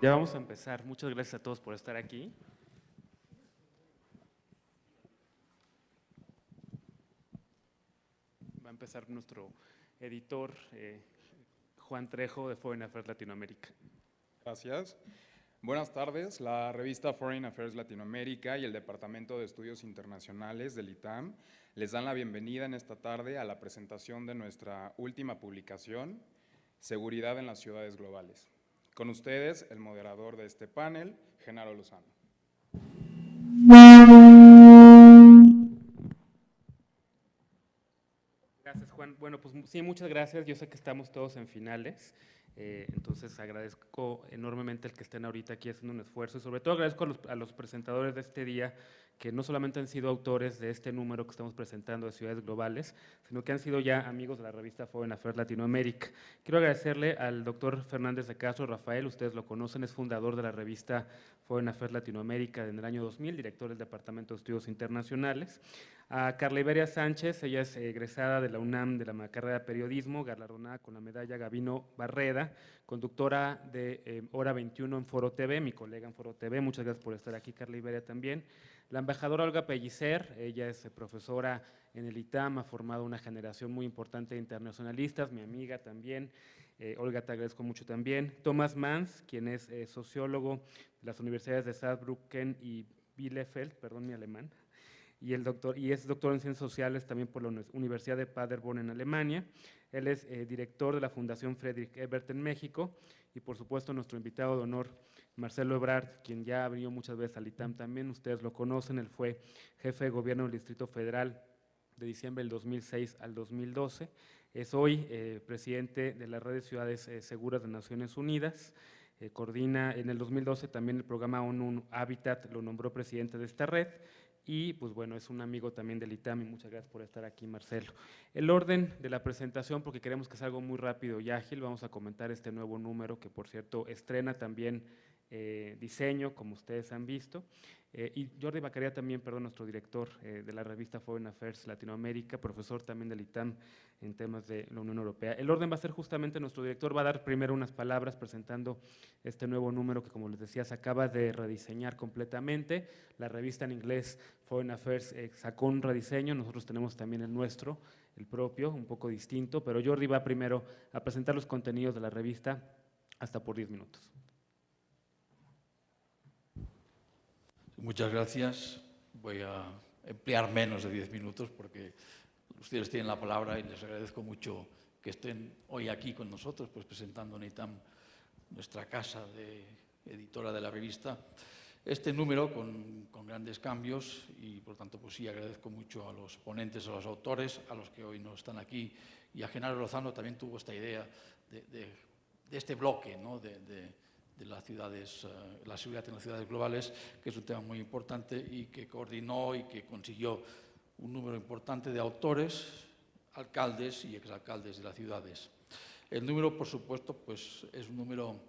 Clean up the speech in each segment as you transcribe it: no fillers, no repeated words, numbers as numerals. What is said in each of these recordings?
Ya vamos a empezar. Muchas gracias a todos por estar aquí. Va a empezar nuestro editor, Juan Trejo, de Foreign Affairs Latinoamérica. Gracias. Buenas tardes. La revista Foreign Affairs Latinoamérica y el Departamento de Estudios Internacionales del ITAM les dan la bienvenida en esta tarde a la presentación de nuestra última publicación, Seguridad en las Ciudades Globales. Con ustedes, el moderador de este panel, Genaro Lozano. Gracias, Juan. Bueno, pues sí, muchas gracias. Yo sé que estamos todos en finales, entonces agradezco enormemente el que estén ahorita aquí haciendo un esfuerzo y sobre todo agradezco a los presentadores de este día que no solamente han sido autores de este número que estamos presentando de Ciudades Globales, sino que han sido ya amigos de la revista Foreign Affairs Latinoamérica. Quiero agradecerle al doctor Fernández de Castro, Rafael, ustedes lo conocen, es fundador de la revista Foreign Affairs Latinoamérica en el año 2000, director del Departamento de Estudios Internacionales. A Carla Iberia Sánchez, ella es egresada de la UNAM de la carrera de periodismo, galardonada con la medalla Gabino Barreda, conductora de Hora 21 en Foro TV, mi colega en Foro TV, muchas gracias por estar aquí, Carla Iberia también. La embajadora Olga Pellicer, ella es profesora en el ITAM, ha formado una generación muy importante de internacionalistas, mi amiga también, Olga, te agradezco mucho también. Thomas Mans, quien es sociólogo de las universidades de Saarbrücken y Bielefeld, perdón mi alemán, y es doctor en Ciencias Sociales también por la Universidad de Paderborn en Alemania. Él es director de la Fundación Friedrich Ebert en México y por supuesto nuestro invitado de honor, Marcelo Ebrard, quien ya ha venido muchas veces al ITAM también, ustedes lo conocen, él fue jefe de gobierno del Distrito Federal de diciembre del 2006 al 2012, es hoy presidente de la Red de Ciudades Seguras de Naciones Unidas, coordina en el 2012 también el programa ONU Habitat, lo nombró presidente de esta red, y pues bueno, es un amigo también del ITAM y muchas gracias por estar aquí, Marcelo. El orden de la presentación, porque queremos que sea algo muy rápido y ágil, vamos a comentar este nuevo número que por cierto estrena también diseño, como ustedes han visto, y Jordi Bacaria también, perdón, nuestro director de la revista Foreign Affairs Latinoamérica, profesor también del ITAM en temas de la Unión Europea. El orden va a ser justamente, nuestro director va a dar primero unas palabras presentando este nuevo número que, como les decía, se acaba de rediseñar completamente. La revista en inglés Foreign Affairs sacó un rediseño, nosotros tenemos también el nuestro, el propio, un poco distinto, pero Jordi va primero a presentar los contenidos de la revista hasta por 10 minutos. Muchas gracias. Voy a emplear menos de 10 minutos porque ustedes tienen la palabra y les agradezco mucho que estén hoy aquí con nosotros, pues presentando en ITAM, nuestra casa de editora de la revista, este número con grandes cambios y por tanto pues sí agradezco mucho a los ponentes, a los autores, a los que hoy no están aquí, y a Genaro Lozano también tuvo esta idea de este bloque, ¿no? de las ciudades, la seguridad en las ciudades globales, que es un tema muy importante y que coordinó y que consiguió un número importante de autores, alcaldes y exalcaldes de las ciudades. El número, por supuesto, pues es un número,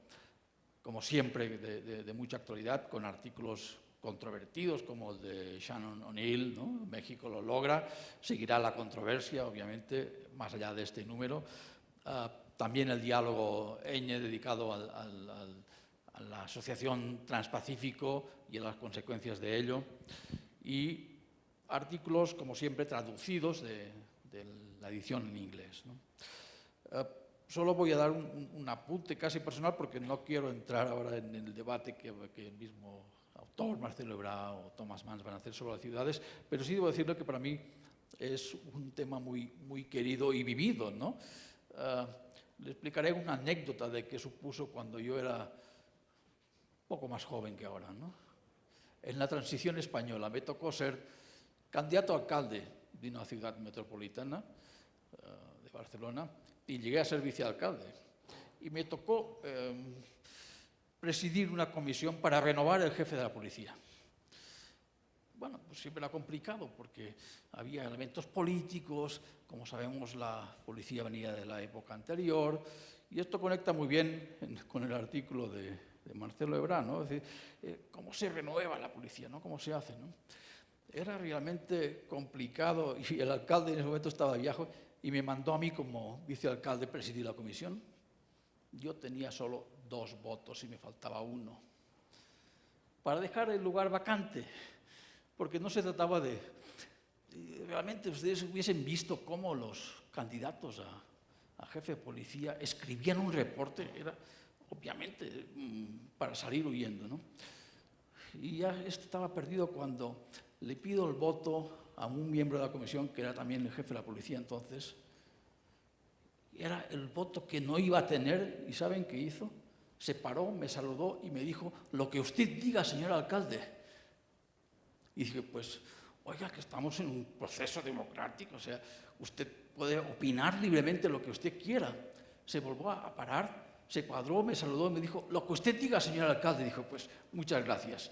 como siempre, de mucha actualidad, con artículos controvertidos como el de Shannon O'Neill, ¿no? México lo logra, seguirá la controversia, obviamente, más allá de este número. También el diálogo EñE dedicado a la Asociación Transpacífico y a las consecuencias de ello, y artículos, como siempre, traducidos de la edición en inglés, ¿no? Solo voy a dar un apunte casi personal porque no quiero entrar ahora en el debate que el mismo autor, Marcelo Ebrard o Thomas Mans van a hacer sobre las ciudades, pero sí debo decirle que para mí es un tema muy, muy querido y vivido, ¿no? Le explicaré una anécdota de qué supuso cuando yo era poco más joven que ahora, ¿no? En la transición española me tocó ser candidato a alcalde de una ciudad metropolitana de Barcelona y llegué a ser vicealcalde. Y me tocó presidir una comisión para renovar el jefe de la policía. Bueno, pues siempre era complicado porque había elementos políticos, como sabemos la policía venía de la época anterior, y esto conecta muy bien con el artículo de Marcelo Ebrard, ¿no? Es decir, cómo se renueva la policía, ¿no? Cómo se hace, ¿no? Era realmente complicado y el alcalde en ese momento estaba viejo y me mandó a mí como vicealcalde presidir la comisión. yo tenía solo 2 votos y me faltaba 1 para dejar el lugar vacante, porque no se trataba de… Realmente ustedes hubiesen visto cómo los candidatos a jefe de policía escribían un reporte, era obviamente para salir huyendo, ¿no? Y ya estaba perdido cuando le pido el voto a un miembro de la comisión, que era también el jefe de la policía entonces. Era el voto que no iba a tener, y ¿saben qué hizo? Se paró, me saludó y me dijo: lo que usted diga, señor alcalde. Y dije, pues, oiga, que estamos en un proceso democrático, o sea, usted puede opinar libremente lo que usted quiera. Se volvió a parar, se cuadró, me saludó y me dijo: lo que usted diga, señor alcalde. Dijo, pues, muchas gracias.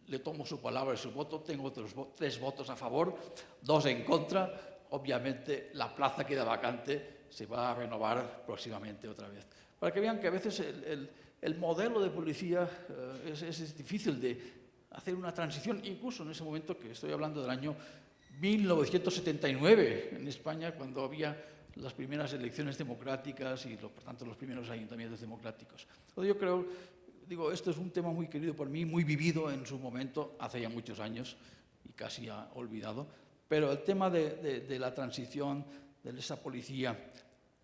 Le tomo su palabra y su voto, tengo otros 3 votos a favor, 2 en contra. Obviamente la plaza queda vacante, se va a renovar próximamente otra vez. Para que vean que a veces el modelo de policía es difícil de hacer una transición, incluso en ese momento que estoy hablando del año 1979 en España, cuando había las primeras elecciones democráticas y por tanto los primeros ayuntamientos democráticos. Entonces yo creo, digo, esto es un tema muy querido por mí, muy vivido en su momento, hace ya muchos años y casi ya olvidado, pero el tema de la transición de esa policía,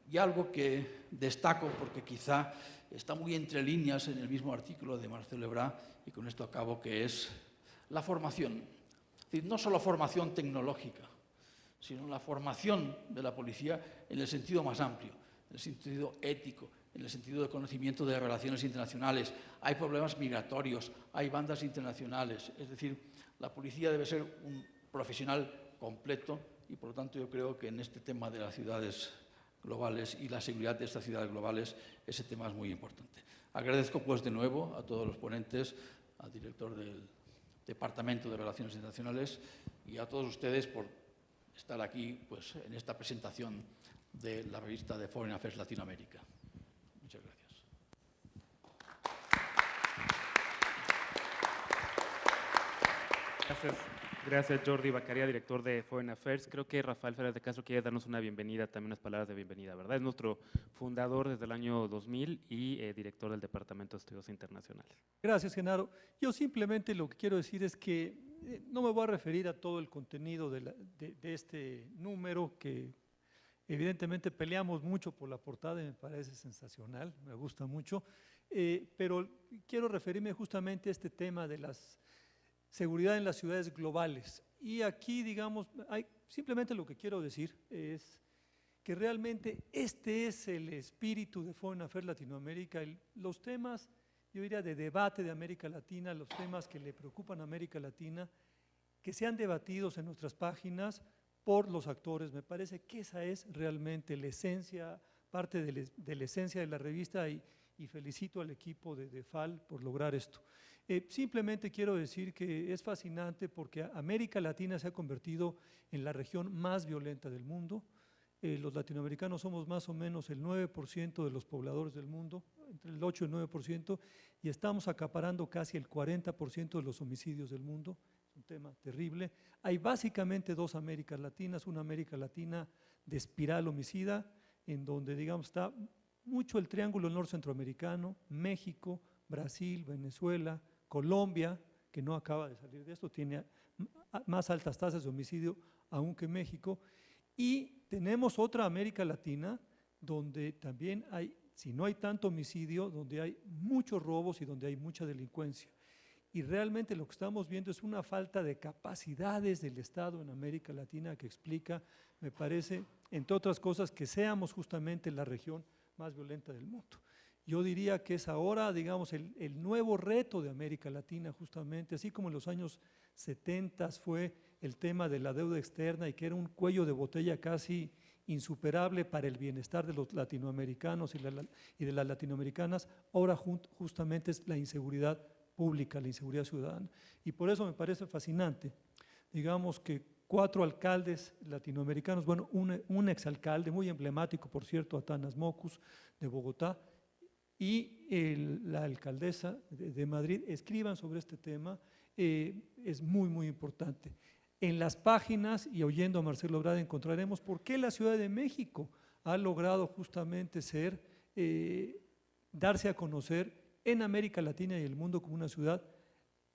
y algo que destaco porque quizá está muy entre líneas en el mismo artículo de Marcelo Ebrard, y con esto acabo, que es la formación. Es decir, no solo formación tecnológica, sino la formación de la policía en el sentido más amplio, en el sentido ético, en el sentido de conocimiento de relaciones internacionales. Hay problemas migratorios, hay bandas internacionales, es decir, la policía debe ser un profesional completo y por lo tanto yo creo que en este tema de las ciudades globales y la seguridad de estas ciudades globales ese tema es muy importante. Agradezco pues de nuevo a todos los ponentes, al director del Departamento de Relaciones Internacionales y a todos ustedes por estar aquí pues, en esta presentación de la revista de Foreign Affairs Latinoamérica. Muchas gracias. Gracias Jordi Bacaria, director de Foreign Affairs. Creo que Rafael Fernández de Castro quiere darnos una bienvenida, también unas palabras de bienvenida, ¿verdad? Es nuestro fundador desde el año 2000 y director del Departamento de Estudios Internacionales. Gracias, Genaro. Yo simplemente lo que quiero decir es que no me voy a referir a todo el contenido de este número, que evidentemente peleamos mucho por la portada y me parece sensacional, me gusta mucho, pero quiero referirme justamente a este tema de la seguridad en las ciudades globales. Y aquí, digamos, simplemente lo que quiero decir es que realmente este es el espíritu de Foreign Affairs Latinoamérica, los temas, yo diría, de debate de América Latina, los temas que le preocupan a América Latina, que sean debatidos en nuestras páginas por los actores. Me parece que esa es realmente la esencia, parte de la esencia de la revista y felicito al equipo de FAL por lograr esto. Simplemente quiero decir que es fascinante porque América Latina se ha convertido en la región más violenta del mundo. Los latinoamericanos somos más o menos el 9% de los pobladores del mundo, entre el 8 y el 9%, y estamos acaparando casi el 40% de los homicidios del mundo. Es un tema terrible. Hay básicamente 2 Américas Latinas, una América Latina de espiral homicida, en donde, digamos, está mucho el triángulo norcentroamericano, México, Brasil, Venezuela, Colombia, que no acaba de salir de esto, tiene más altas tasas de homicidio aún que México, y tenemos otra América Latina donde también hay, si no hay tanto homicidio, donde hay muchos robos y donde hay mucha delincuencia. Y realmente lo que estamos viendo es una falta de capacidades del Estado en América Latina que explica, me parece, entre otras cosas, que seamos justamente la región más violenta del mundo. Yo diría que es ahora, digamos, el nuevo reto de América Latina justamente, así como en los años 70 fue el tema de la deuda externa y que era un cuello de botella casi insuperable para el bienestar de los latinoamericanos y de las latinoamericanas, ahora justamente es la inseguridad pública, la inseguridad ciudadana. Y por eso me parece fascinante, digamos, que 4 alcaldes latinoamericanos, bueno, un exalcalde muy emblemático, por cierto, Atanas Mockus, de Bogotá, y la alcaldesa de Madrid escriban sobre este tema, es muy, muy importante. En las páginas, y oyendo a Marcelo Ebrard, encontraremos por qué la Ciudad de México ha logrado justamente ser darse a conocer en América Latina y el mundo como una ciudad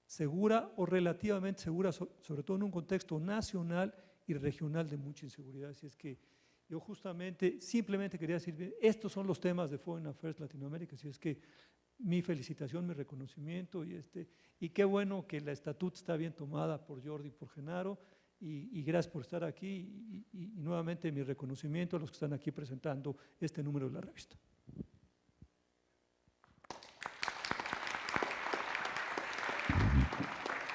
segura o relativamente segura, sobre todo en un contexto nacional y regional de mucha inseguridad. Así es que yo justamente, simplemente quería decir, bien, estos son los temas de Foreign Affairs Latinoamérica, así es que mi felicitación, mi reconocimiento y qué bueno que la estatuta está bien tomada por Jordi y por Genaro y gracias por estar aquí y nuevamente mi reconocimiento a los que están aquí presentando este número de la revista.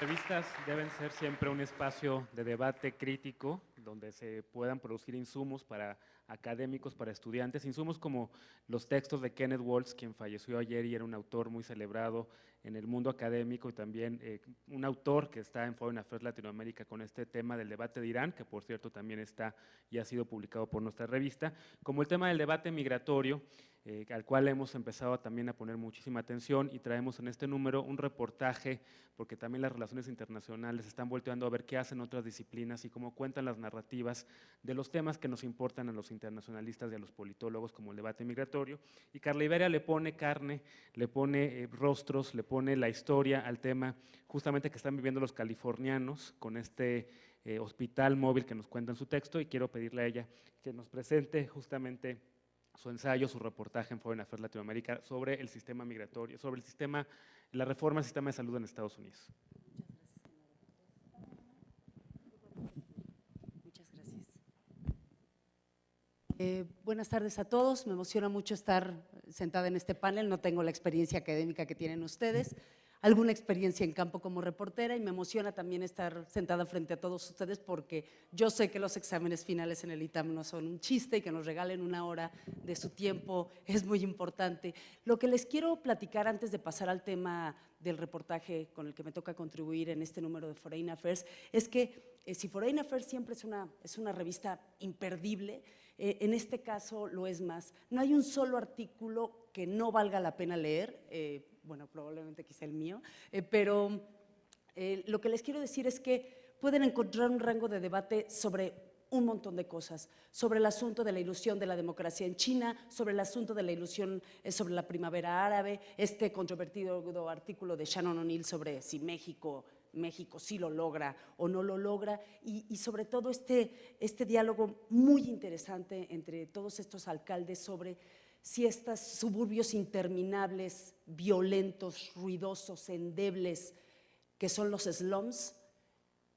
Las revistas deben ser siempre un espacio de debate crítico donde se puedan producir insumos para académicos, para estudiantes, insumos como los textos de Kenneth Waltz, quien falleció ayer y era un autor muy celebrado en el mundo académico y también un autor que está en Foreign Affairs Latinoamérica con este tema del debate de Irán, que por cierto también está y ha sido publicado por nuestra revista, como el tema del debate migratorio, al cual hemos empezado también a poner muchísima atención y traemos en este número un reportaje, porque también las relaciones internacionales están volteando a ver qué hacen otras disciplinas y cómo cuentan las narrativas de los temas que nos importan a los internacionalistas y a los politólogos, como el debate migratorio. Y Carla Iberia le pone carne, le pone rostros, le pone la historia al tema justamente que están viviendo los californianos con este hospital móvil que nos cuenta en su texto, y quiero pedirle a ella que nos presente justamente su ensayo, su reportaje en Foreign Affairs Latinoamérica sobre el sistema migratorio, sobre el sistema, la reforma del sistema de salud en Estados Unidos. Muchas gracias. Buenas tardes a todos, me emociona mucho estar sentada en este panel, no tengo la experiencia académica que tienen ustedes, alguna experiencia en campo como reportera y me emociona también estar sentada frente a todos ustedes porque yo sé que los exámenes finales en el ITAM no son un chiste y que nos regalen una hora de su tiempo es muy importante. Lo que les quiero platicar antes de pasar al tema del reportaje con el que me toca contribuir en este número de Foreign Affairs es que si Foreign Affairs siempre es una revista imperdible, en este caso lo es más. No hay un solo artículo que no valga la pena leer, bueno, probablemente quizá el mío, pero lo que les quiero decir es que pueden encontrar un rango de debate sobre un montón de cosas, sobre el asunto de la ilusión de la democracia en China, sobre el asunto de la ilusión sobre la primavera árabe, este controvertido artículo de Shannon O'Neill sobre si México sí lo logra o no lo logra y sobre todo este diálogo muy interesante entre todos estos alcaldes sobre si estos suburbios interminables, violentos, ruidosos, endebles, que son los slums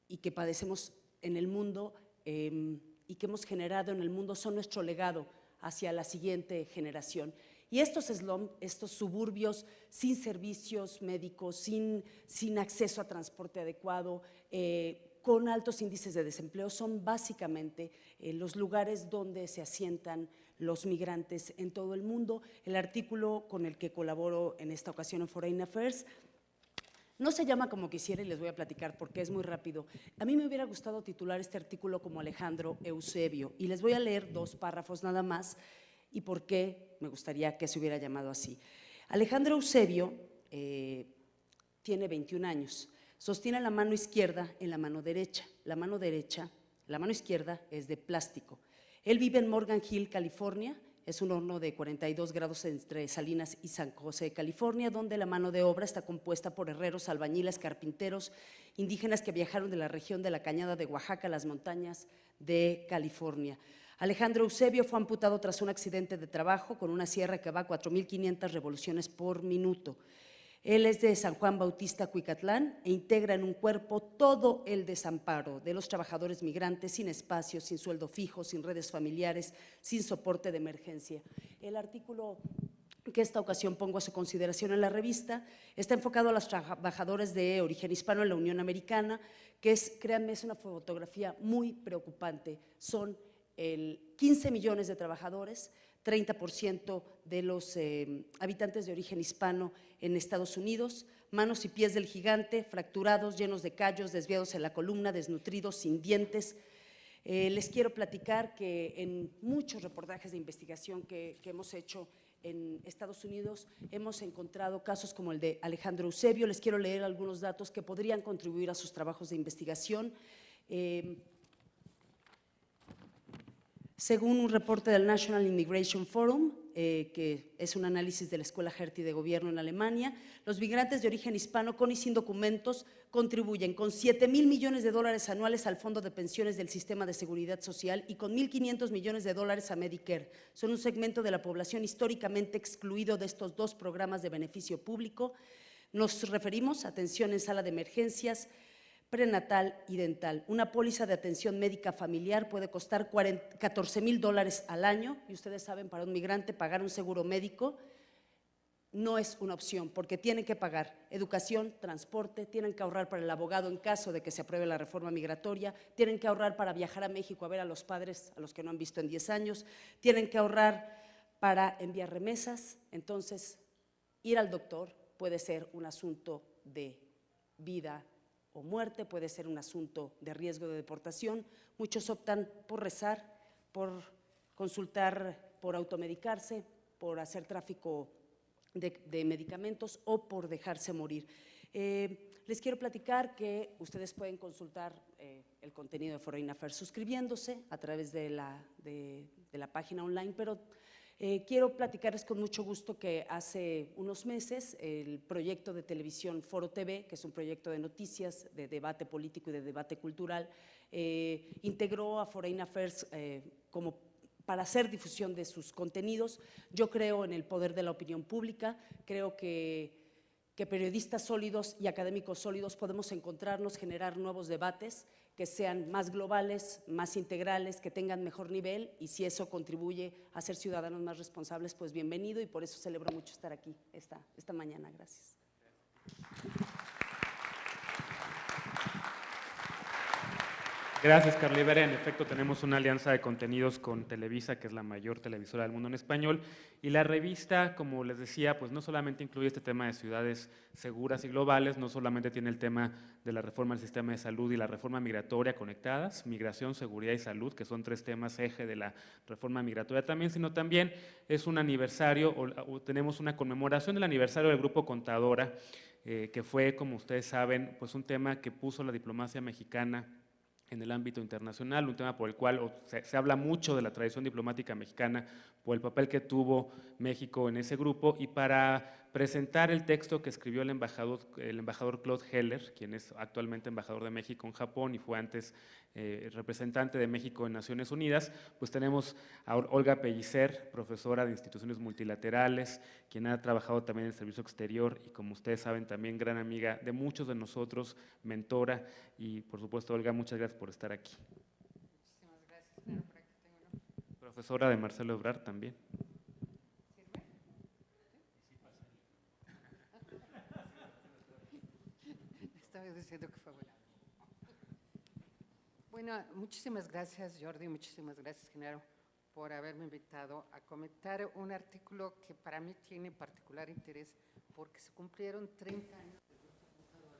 y que padecemos en el mundo y que hemos generado en el mundo, son nuestro legado hacia la siguiente generación. Y estos slums, estos suburbios sin servicios médicos, sin acceso a transporte adecuado, con altos índices de desempleo, son básicamente los lugares donde se asientan los migrantes en todo el mundo. El artículo con el que colaboro en esta ocasión en Foreign Affairs no se llama como quisiera y les voy a platicar porque es muy rápido. A mí me hubiera gustado titular este artículo como Alejandro Eusebio y les voy a leer 2 párrafos nada más y por qué me gustaría que se hubiera llamado así. Alejandro Eusebio tiene 21 años, sostiene la mano izquierda en la mano derecha. La mano izquierda es de plástico. Él vive en Morgan Hill, California, es un horno de 42 grados entre Salinas y San José, California, donde la mano de obra está compuesta por herreros, albañiles, carpinteros, indígenas que viajaron de la región de la Cañada de Oaxaca a las montañas de California. Alejandro Eusebio fue amputado tras un accidente de trabajo con una sierra que va a 4.500 revoluciones por minuto. Él es de San Juan Bautista, Cuicatlán, e integra en un cuerpo todo el desamparo de los trabajadores migrantes sin espacio, sin sueldo fijo, sin redes familiares, sin soporte de emergencia. El artículo que esta ocasión pongo a su consideración en la revista está enfocado a los trabajadores de origen hispano en la Unión Americana, que es, créanme, es una fotografía muy preocupante. Son 15 millones de trabajadores, 30% de los habitantes de origen hispano en Estados Unidos, manos y pies del gigante, fracturados, llenos de callos, desviados en la columna, desnutridos, sin dientes. Les quiero platicar que en muchos reportajes de investigación que hemos hecho en Estados Unidos hemos encontrado casos como el de Alejandro Eusebio. Les quiero leer algunos datos que podrían contribuir a sus trabajos de investigación. Según un reporte del National Immigration Forum, que es un análisis de la Escuela Hertie de Gobierno en Alemania, los migrantes de origen hispano con y sin documentos contribuyen con 7,000 millones de dólares anuales al Fondo de Pensiones del Sistema de Seguridad Social y con 1,500 millones de dólares a Medicare. Son un segmento de la población históricamente excluido de estos dos programas de beneficio público. Nos referimos a atención en sala de emergencias, prenatal y dental. Una póliza de atención médica familiar puede costar 14,000 dólares al año y ustedes saben, para un migrante pagar un seguro médico no es una opción porque tienen que pagar educación, transporte, tienen que ahorrar para el abogado en caso de que se apruebe la reforma migratoria, tienen que ahorrar para viajar a México a ver a los padres, a los que no han visto en 10 años, tienen que ahorrar para enviar remesas. Entonces, ir al doctor puede ser un asunto de vida o muerte, puede ser un asunto de riesgo de deportación. Muchos optan por rezar, por consultar, por automedicarse, por hacer tráfico de medicamentos o por dejarse morir. Les quiero platicar que ustedes pueden consultar el contenido de Foreign Affairs suscribiéndose a través de la página online, pero quiero platicarles con mucho gusto que hace unos meses el proyecto de televisión Foro TV, que es un proyecto de noticias, de debate político y de debate cultural, integró a Foreign Affairs como para hacer difusión de sus contenidos. Yo creo en el poder de la opinión pública, creo que periodistas sólidos y académicos sólidos podemos encontrarnos, generar nuevos debates que sean más globales, más integrales, que tengan mejor nivel, y si eso contribuye a ser ciudadanos más responsables, pues bienvenido, y por eso celebro mucho estar aquí esta mañana. Gracias. Gracias, Carla Ibera. En efecto, tenemos una alianza de contenidos con Televisa, que es la mayor televisora del mundo en español, y la revista, como les decía, pues no solamente incluye este tema de ciudades seguras y globales, no solamente tiene el tema de la reforma del sistema de salud y la reforma migratoria conectadas, migración, seguridad y salud, que son 3 temas eje de la reforma migratoria también, sino también es un aniversario, o tenemos una conmemoración del aniversario del Grupo Contadora, que fue, como ustedes saben, pues un tema que puso la diplomacia mexicana en el ámbito internacional, un tema por el cual se habla mucho de la tradición diplomática mexicana, por el papel que tuvo México en ese grupo, y para presentar el texto que escribió el embajador Claude Heller, quien es actualmente embajador de México en Japón y fue antes representante de México en Naciones Unidas, pues tenemos a Olga Pellicer, profesora de instituciones multilaterales, quien ha trabajado también en el servicio exterior y, como ustedes saben, también gran amiga de muchos de nosotros, mentora, y por supuesto, Olga, muchas gracias por estar aquí. Muchísimas gracias, claro, por aquí tengo, ¿no? Profesora de Marcelo Ebrard también. ¿Sirve? Estaba diciendo que fue buena. Bueno, muchísimas gracias, Jordi, muchísimas gracias, Genaro, por haberme invitado a comentar un artículo que para mí tiene particular interés porque se cumplieron 30 años del Grupo Contadora,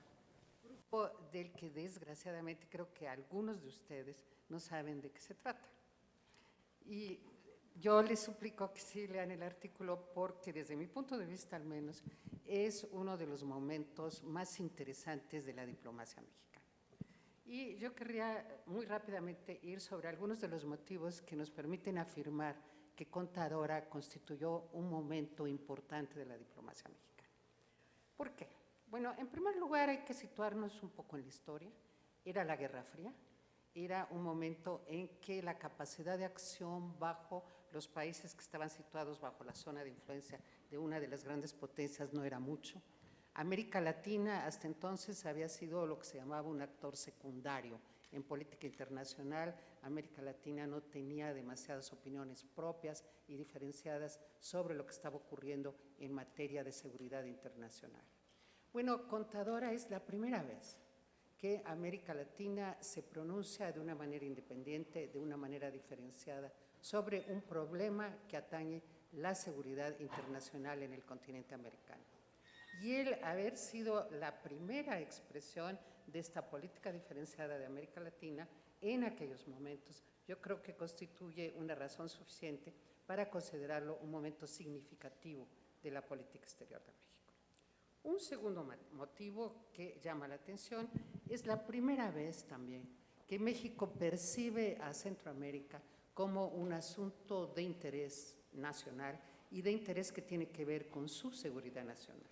grupo del que desgraciadamente creo que algunos de ustedes no saben de qué se trata. Y yo les suplico que sí lean el artículo porque desde mi punto de vista al menos es uno de los momentos más interesantes de la diplomacia mexicana. Y yo querría muy rápidamente ir sobre algunos de los motivos que nos permiten afirmar que Contadora constituyó un momento importante de la diplomacia mexicana. ¿Por qué? Bueno, en primer lugar hay que situarnos un poco en la historia. Era la Guerra Fría, era un momento en que la capacidad de acción bajo los países que estaban situados bajo la zona de influencia de una de las grandes potencias no era mucho. América Latina hasta entonces había sido lo que se llamaba un actor secundario en política internacional. América Latina no tenía demasiadas opiniones propias y diferenciadas sobre lo que estaba ocurriendo en materia de seguridad internacional. Bueno, Contadora es la primera vez que América Latina se pronuncia de una manera independiente, de una manera diferenciada, sobre un problema que atañe la seguridad internacional en el continente americano. Y el haber sido la primera expresión de esta política diferenciada de América Latina en aquellos momentos, yo creo que constituye una razón suficiente para considerarlo un momento significativo de la política exterior de México. Un segundo motivo que llama la atención es la primera vez también que México percibe a Centroamérica como un asunto de interés nacional y de interés que tiene que ver con su seguridad nacional.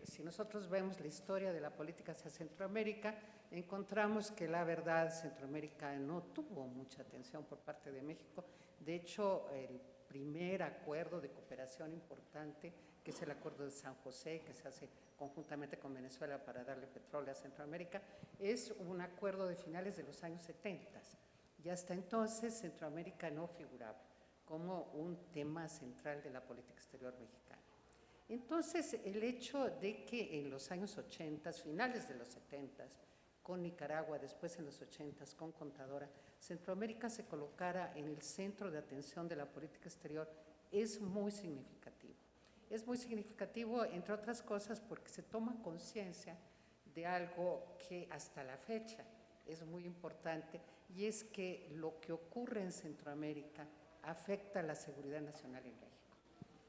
Si nosotros vemos la historia de la política hacia Centroamérica, encontramos que la verdad Centroamérica no tuvo mucha atención por parte de México. De hecho, el primer acuerdo de cooperación importante, que es el Acuerdo de San José, que se hace conjuntamente con Venezuela para darle petróleo a Centroamérica, es un acuerdo de finales de los años 70. Y hasta entonces Centroamérica no figuraba como un tema central de la política exterior mexicana. Entonces, el hecho de que en los años 80, finales de los 70, con Nicaragua, después en los 80 con Contadora, Centroamérica se colocara en el centro de atención de la política exterior es muy significativo. Es muy significativo, entre otras cosas, porque se toma conciencia de algo que hasta la fecha es muy importante, y es que lo que ocurre en Centroamérica afecta la seguridad nacional en México.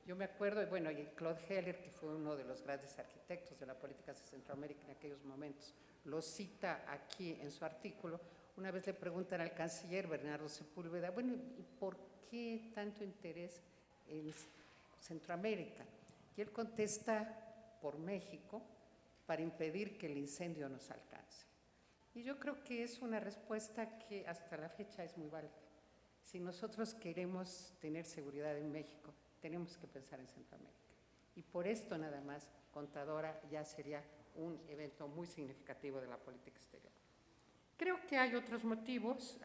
Yo me acuerdo, bueno, y Claude Heller, que fue uno de los grandes arquitectos de la política de Centroamérica en aquellos momentos, lo cita aquí en su artículo. Una vez le preguntan al canciller Bernardo Sepúlveda, bueno, ¿y por qué tanto interés en Centroamérica? Y él contesta, por México, para impedir que el incendio nos alcance. Y yo creo que es una respuesta que hasta la fecha es muy válida. Si nosotros queremos tener seguridad en México, tenemos que pensar en Centroamérica. Y por esto nada más, Contadora ya sería un evento muy significativo de la política exterior. Creo que hay otros motivos.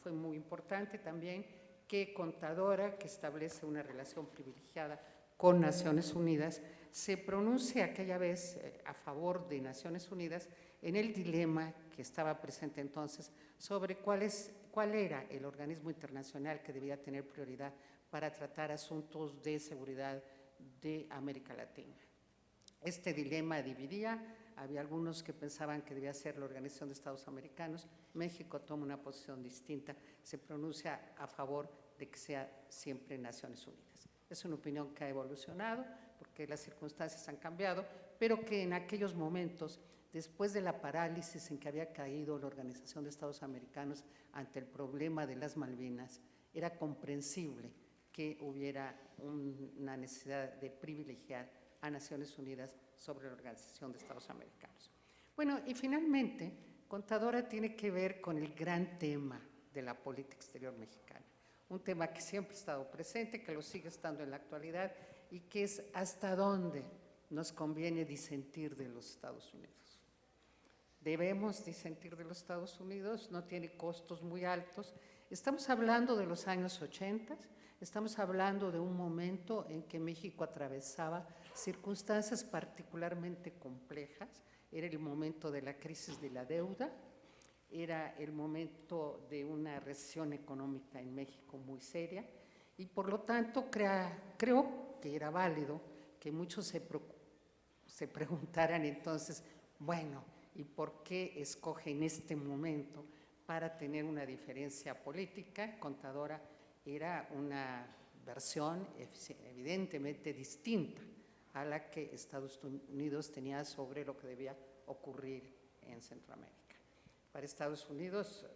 Fue muy importante también que Contadora, que establece una relación privilegiada con Naciones Unidas, se pronuncie aquella vez a favor de Naciones Unidas en el dilema que estaba presente entonces sobre cuál era el organismo internacional que debía tener prioridad para tratar asuntos de seguridad de América Latina. Este dilema dividía, había algunos que pensaban que debía ser la Organización de Estados Americanos. México toma una posición distinta, se pronuncia a favor de que sea siempre Naciones Unidas. Es una opinión que ha evolucionado porque las circunstancias han cambiado, pero que en aquellos momentos, después de la parálisis en que había caído la Organización de Estados Americanos ante el problema de las Malvinas, era comprensible que hubiera una necesidad de privilegiar a Naciones Unidas sobre la Organización de Estados Americanos. Bueno, y finalmente, Contadora tiene que ver con el gran tema de la política exterior mexicana, un tema que siempre ha estado presente, que lo sigue estando en la actualidad, y que es hasta dónde nos conviene disentir de los Estados Unidos. Debemos disentir de los Estados Unidos, no tiene costos muy altos. Estamos hablando de los años 80, estamos hablando de un momento en que México atravesaba circunstancias particularmente complejas. Era el momento de la crisis de la deuda, era el momento de una recesión económica en México muy seria, y por lo tanto creo que era válido que muchos se preguntaran entonces, bueno, ¿y por qué escoge en este momento para tener una diferencia política? Contadora era una versión evidentemente distinta a la que Estados Unidos tenía sobre lo que debía ocurrir en Centroamérica. Para Estados Unidos,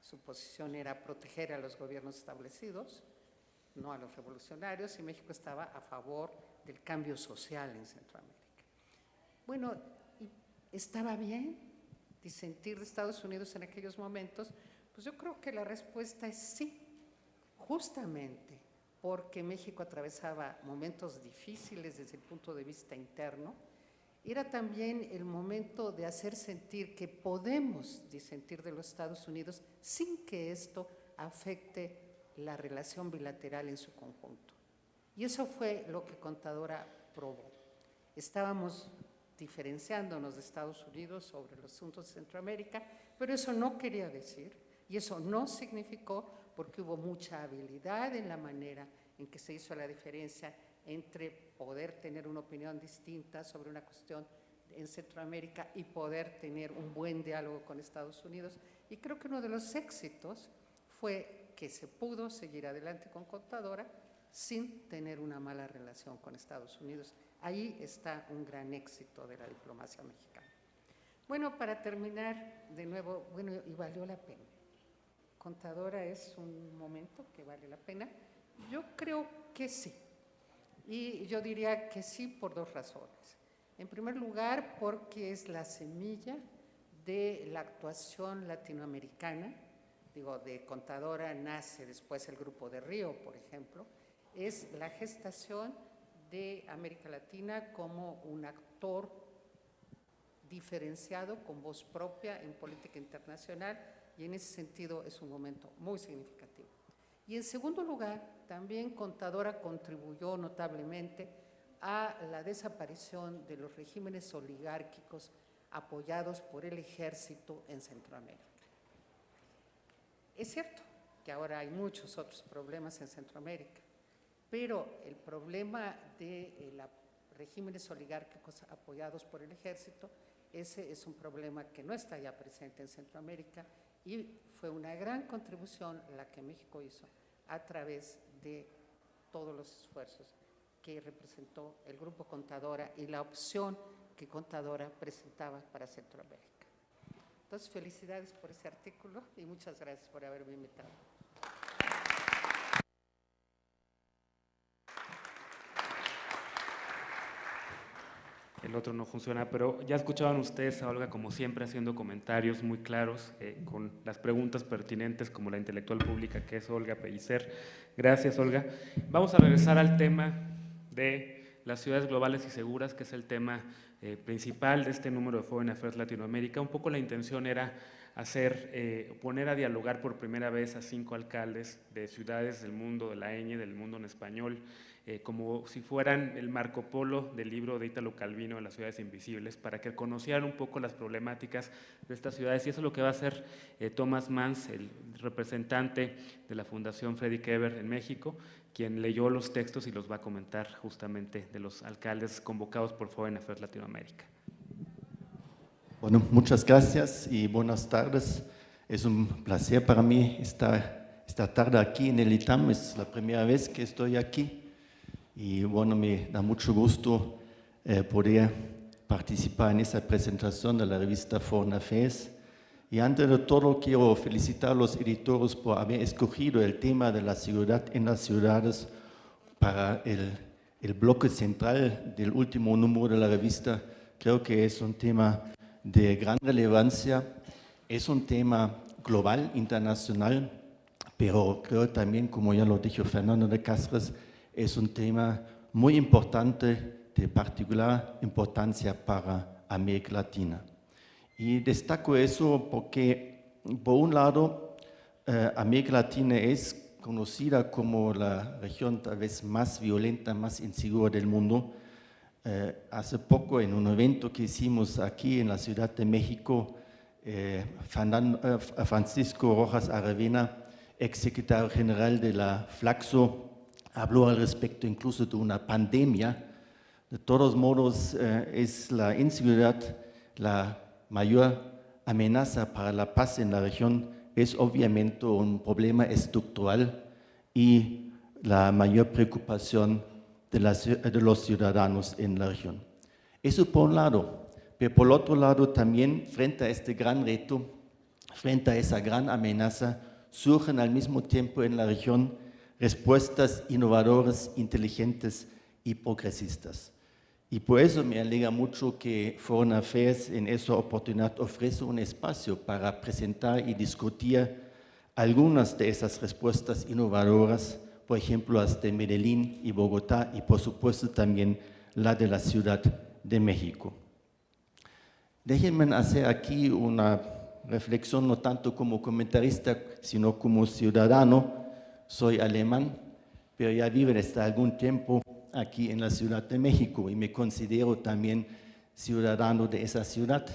su posición era proteger a los gobiernos establecidos, no a los revolucionarios, y México estaba a favor del cambio social en Centroamérica. Bueno, ¿estaba bien disentir de Estados Unidos en aquellos momentos? Pues yo creo que la respuesta es sí, justamente porque México atravesaba momentos difíciles desde el punto de vista interno. Era también el momento de hacer sentir que podemos disentir de los Estados Unidos sin que esto afecte la relación bilateral en su conjunto. Y eso fue lo que Contadora probó. Estábamos diferenciándonos de Estados Unidos sobre los asuntos de Centroamérica, pero eso no quería decir, y eso no significó, porque hubo mucha habilidad en la manera en que se hizo la diferencia entre poder tener una opinión distinta sobre una cuestión en Centroamérica y poder tener un buen diálogo con Estados Unidos. Y creo que uno de los éxitos fue que se pudo seguir adelante con Contadora sin tener una mala relación con Estados Unidos. Ahí está un gran éxito de la diplomacia mexicana. Bueno, para terminar, de nuevo, bueno, y valió la pena. contadora es un momento que vale la pena? Yo creo que sí. Y yo diría que sí por dos razones. En primer lugar, porque es la semilla de la actuación latinoamericana. Digo, de contadora nace después el Grupo de Río, por ejemplo. Es la gestación de América Latina como un actor diferenciado, con voz propia en política internacional, y en ese sentido es un momento muy significativo. Y en segundo lugar, también Contadora contribuyó notablemente a la desaparición de los regímenes oligárquicos apoyados por el ejército en Centroamérica. Es cierto que ahora hay muchos otros problemas en Centroamérica, pero el problema de los regímenes oligárquicos apoyados por el ejército, ese es un problema que no está ya presente en Centroamérica, y fue una gran contribución la que México hizo a través de todos los esfuerzos que representó el Grupo Contadora y la opción que Contadora presentaba para Centroamérica. Entonces, felicidades por ese artículo y muchas gracias por haberme invitado. El otro no funciona, pero ya escuchaban ustedes a Olga, como siempre, haciendo comentarios muy claros, con las preguntas pertinentes, como la intelectual pública que es Olga Pellicer. Gracias, Olga. Vamos a regresar al tema de las ciudades globales y seguras, que es el tema principal de este número de Foreign Affairs Latinoamérica. Un poco la intención era poner a dialogar por primera vez a 5 alcaldes de ciudades del mundo de la ñ, del mundo en español, como si fueran el Marco Polo del libro de Ítalo Calvino, Las ciudades invisibles, para que conocieran un poco las problemáticas de estas ciudades. Y eso es lo que va a hacer Thomas Mans, el representante de la Fundación Freddy Keber en México, quien leyó los textos y los va a comentar justamente de los alcaldes convocados por Foreign Affairs Latinoamérica. Bueno, muchas gracias y buenas tardes. Es un placer para mí estar esta tarde aquí en el ITAM. Es la primera vez que estoy aquí. Y bueno, me da mucho gusto poder participar en esta presentación de la revista Foreign Affairs. Y antes de todo, quiero felicitar a los editores por haber escogido el tema de la seguridad en las ciudades para el bloque central del último número de la revista. Creo que es un tema de gran relevancia, es un tema global, internacional, pero creo también, como ya lo dijo Fernando de Cáceres, es un tema muy importante, de particular importancia para América Latina. Y destaco eso porque, por un lado, América Latina es conocida como la región tal vez más violenta, más insegura del mundo. Hace poco, en un evento que hicimos aquí en la Ciudad de México, Francisco Rojas Aravena, exsecretario general de la Flaxo, habló al respecto incluso de una pandemia. De todos modos, es la inseguridad la mayor amenaza para la paz en la región, es obviamente un problema estructural y la mayor preocupación de los ciudadanos en la región. Eso por un lado, pero por otro lado también frente a este gran reto, frente a esa gran amenaza, surgen al mismo tiempo en la región respuestas innovadoras, inteligentes y progresistas. Y por eso me alegra mucho que Foreign Affairs en esa oportunidad ofrece un espacio para presentar y discutir algunas de esas respuestas innovadoras, por ejemplo, las de Medellín y Bogotá, y por supuesto también la de la Ciudad de México. Déjenme hacer aquí una reflexión no tanto como comentarista, sino como ciudadano. Soy alemán, pero ya vivo desde algún tiempo aquí en la Ciudad de México y me considero también ciudadano de esa ciudad,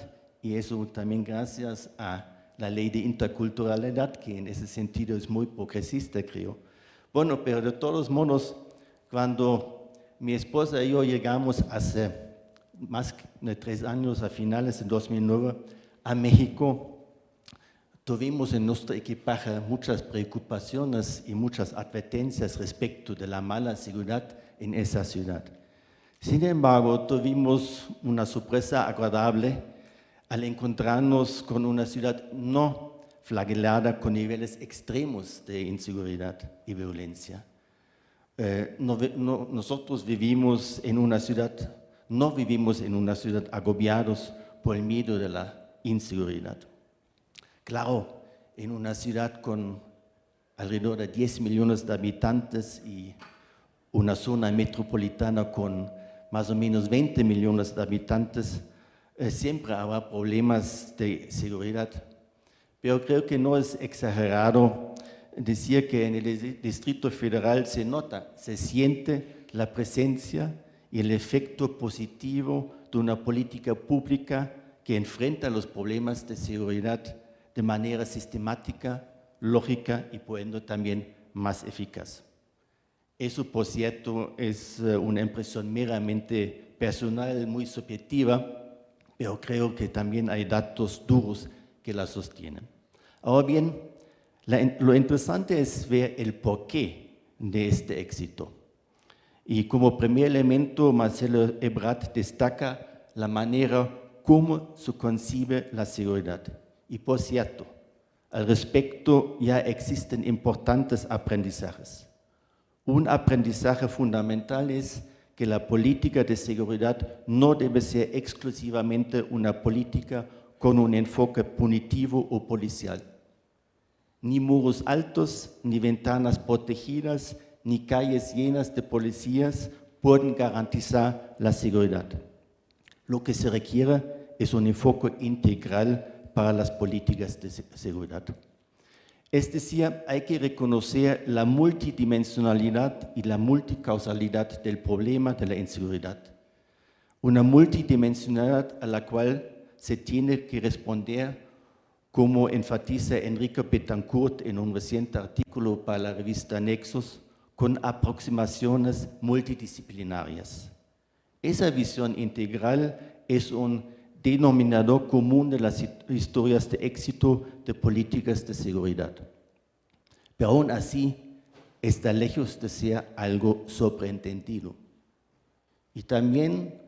y eso también gracias a la ley de interculturalidad, que en ese sentido es muy progresista, creo. Bueno, pero de todos modos, cuando mi esposa y yo llegamos hace más de 3 años, a finales de 2009, a México, tuvimos en nuestro equipaje muchas preocupaciones y muchas advertencias respecto de la mala seguridad en esa ciudad. Sin embargo, tuvimos una sorpresa agradable al encontrarnos con una ciudad no flagelada con niveles extremos de inseguridad y violencia. Nosotros vivimos en una ciudad, no vivimos en una ciudad agobiados por el miedo de la inseguridad. Claro, en una ciudad con alrededor de 10 millones de habitantes y una zona metropolitana con más o menos 20 millones de habitantes, siempre habrá problemas de seguridad. Pero creo que no es exagerado decir que en el Distrito Federal se nota, se siente la presencia y el efecto positivo de una política pública que enfrenta los problemas de seguridad de manera sistemática, lógica y por ende también más eficaz. Eso, por cierto, es una impresión meramente personal, muy subjetiva, pero creo que también hay datos duros que la sostienen. Ahora bien, lo interesante es ver el porqué de este éxito. Y como primer elemento, Marcelo Ebrard destaca la manera como se concibe la seguridad. Y por cierto, al respecto ya existen importantes aprendizajes. Un aprendizaje fundamental es que la política de seguridad no debe ser exclusivamente una política con un enfoque punitivo o policial. Ni muros altos, ni ventanas protegidas, ni calles llenas de policías pueden garantizar la seguridad. Lo que se requiere es un enfoque integral para las políticas de seguridad. Es decir, hay que reconocer la multidimensionalidad y la multicausalidad del problema de la inseguridad. Una multidimensionalidad a la cual se tiene que responder, como enfatiza Enrique Betancourt en un reciente artículo para la revista Nexos, con aproximaciones multidisciplinarias. Esa visión integral es un denominador común de las historias de éxito de políticas de seguridad. Pero aún así, está lejos de ser algo sobreentendido. Y también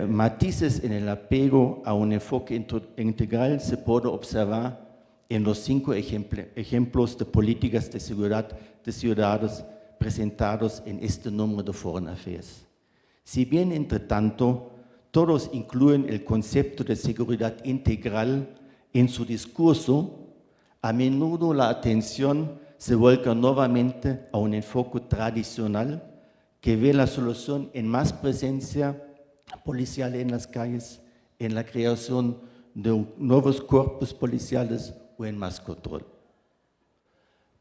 matices en el apego a un enfoque integral se puede observar en los 5 ejemplos de políticas de seguridad de ciudadanos presentados en este número de Foreign Affairs. Si bien, entre tanto, todos incluyen el concepto de seguridad integral en su discurso, a menudo la atención se vuelca nuevamente a un enfoque tradicional que ve la solución en más presencia policial en las calles, en la creación de nuevos cuerpos policiales o en más control.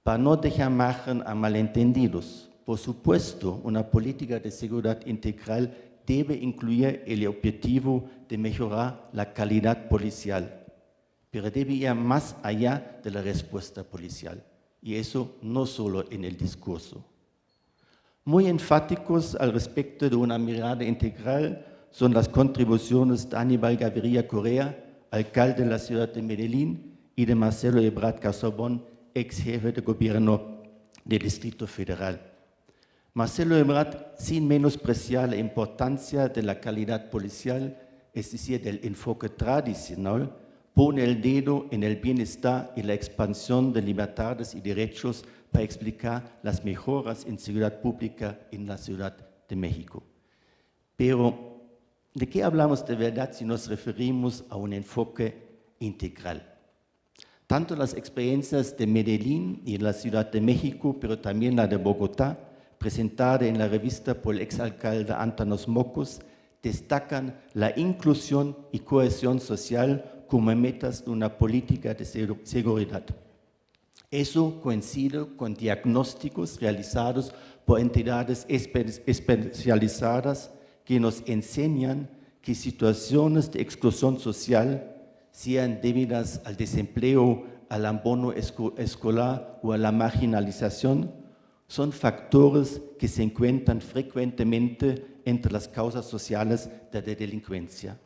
Para no dejar margen a malentendidos, por supuesto, una política de seguridad integral debe incluir el objetivo de mejorar la calidad policial, pero debe ir más allá de la respuesta policial, y eso no solo en el discurso. Muy enfáticos al respecto de una mirada integral son las contribuciones de Aníbal Gaviria Correa, alcalde de la ciudad de Medellín, y de Marcelo Ebrard Casaubon, ex jefe de gobierno del Distrito Federal. Marcelo Ebrard, sin menospreciar la importancia de la calidad policial, es decir, del enfoque tradicional, pone el dedo en el bienestar y la expansión de libertades y derechos para explicar las mejoras en seguridad pública en la Ciudad de México. Pero, ¿de qué hablamos de verdad si nos referimos a un enfoque integral? Tanto las experiencias de Medellín y la Ciudad de México, pero también la de Bogotá, presentada en la revista por el exalcalde Antanos Mocos, destacan la inclusión y cohesión social como metas de una política de seguridad. Eso coincide con diagnósticos realizados por entidades especializadas que nos enseñan que situaciones de exclusión social, sean debidas al desempleo, al abandono escolar o a la marginalización, son factores que se encuentran frecuentemente entre las causas sociales de la delincuencia.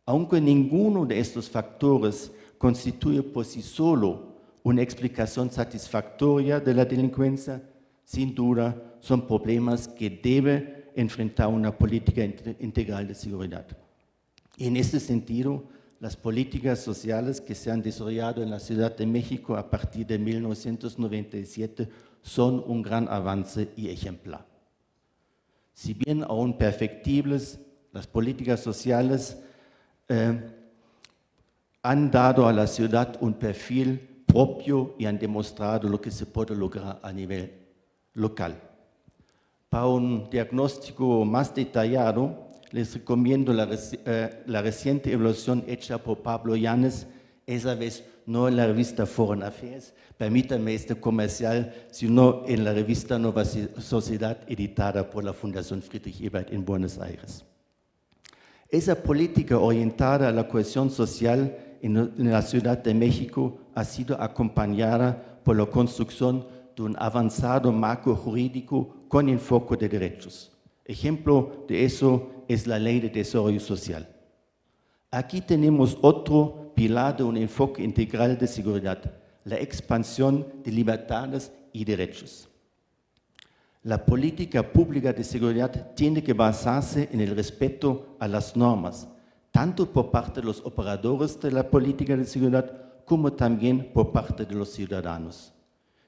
Aunque ninguno de estos factores constituye por sí solo una explicación satisfactoria de la delincuencia, sin duda son problemas que debe enfrentar una política integral de seguridad. En este sentido, las políticas sociales que se han desarrollado en la Ciudad de México a partir de 1997 son un gran avance y ejemplar. Si bien aún perfectibles, las políticas sociales han dado a la ciudad un perfil propio y han demostrado lo que se puede lograr a nivel local. Para un diagnóstico más detallado, les recomiendo la reciente evaluación hecha por Pablo Llanes, esa vez no en la revista Foreign Affairs, permítanme este comercial, sino en la revista Nueva Sociedad, editada por la Fundación Friedrich Ebert en Buenos Aires. Esa política orientada a la cohesión social en la Ciudad de México ha sido acompañada por la construcción de un avanzado marco jurídico con enfoque de derechos. Ejemplo de eso es la Ley de Desarrollo Social. Aquí tenemos otro pilar de un enfoque integral de seguridad, la expansión de libertades y derechos. La política pública de seguridad tiene que basarse en el respeto a las normas, tanto por parte de los operadores de la política de seguridad como también por parte de los ciudadanos.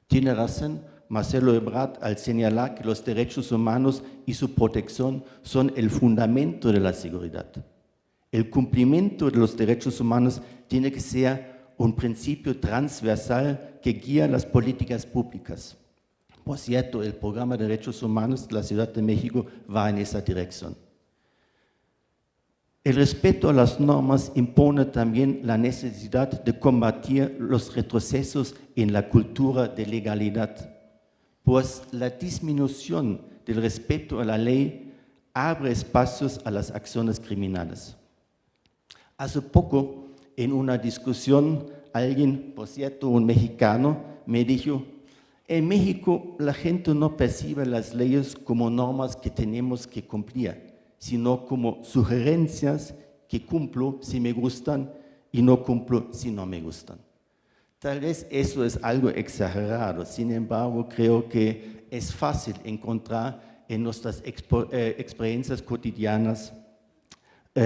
Tiene razón Marcelo Ebrard al señalar que los derechos humanos y su protección son el fundamento de la seguridad. El cumplimiento de los derechos humanos tiene que ser un principio transversal que guía las políticas públicas. Por cierto, el programa de derechos humanos de la Ciudad de México va en esa dirección. El respeto a las normas impone también la necesidad de combatir los retrocesos en la cultura de legalidad, pues la disminución del respeto a la ley abre espacios a las acciones criminales. Hace poco, en una discusión, alguien, por cierto, un mexicano, me dijo: en México la gente no percibe las leyes como normas que tenemos que cumplir, sino como sugerencias que cumplo si me gustan y no cumplo si no me gustan. Tal vez eso es algo exagerado, sin embargo creo que es fácil encontrar en nuestras experiencias cotidianas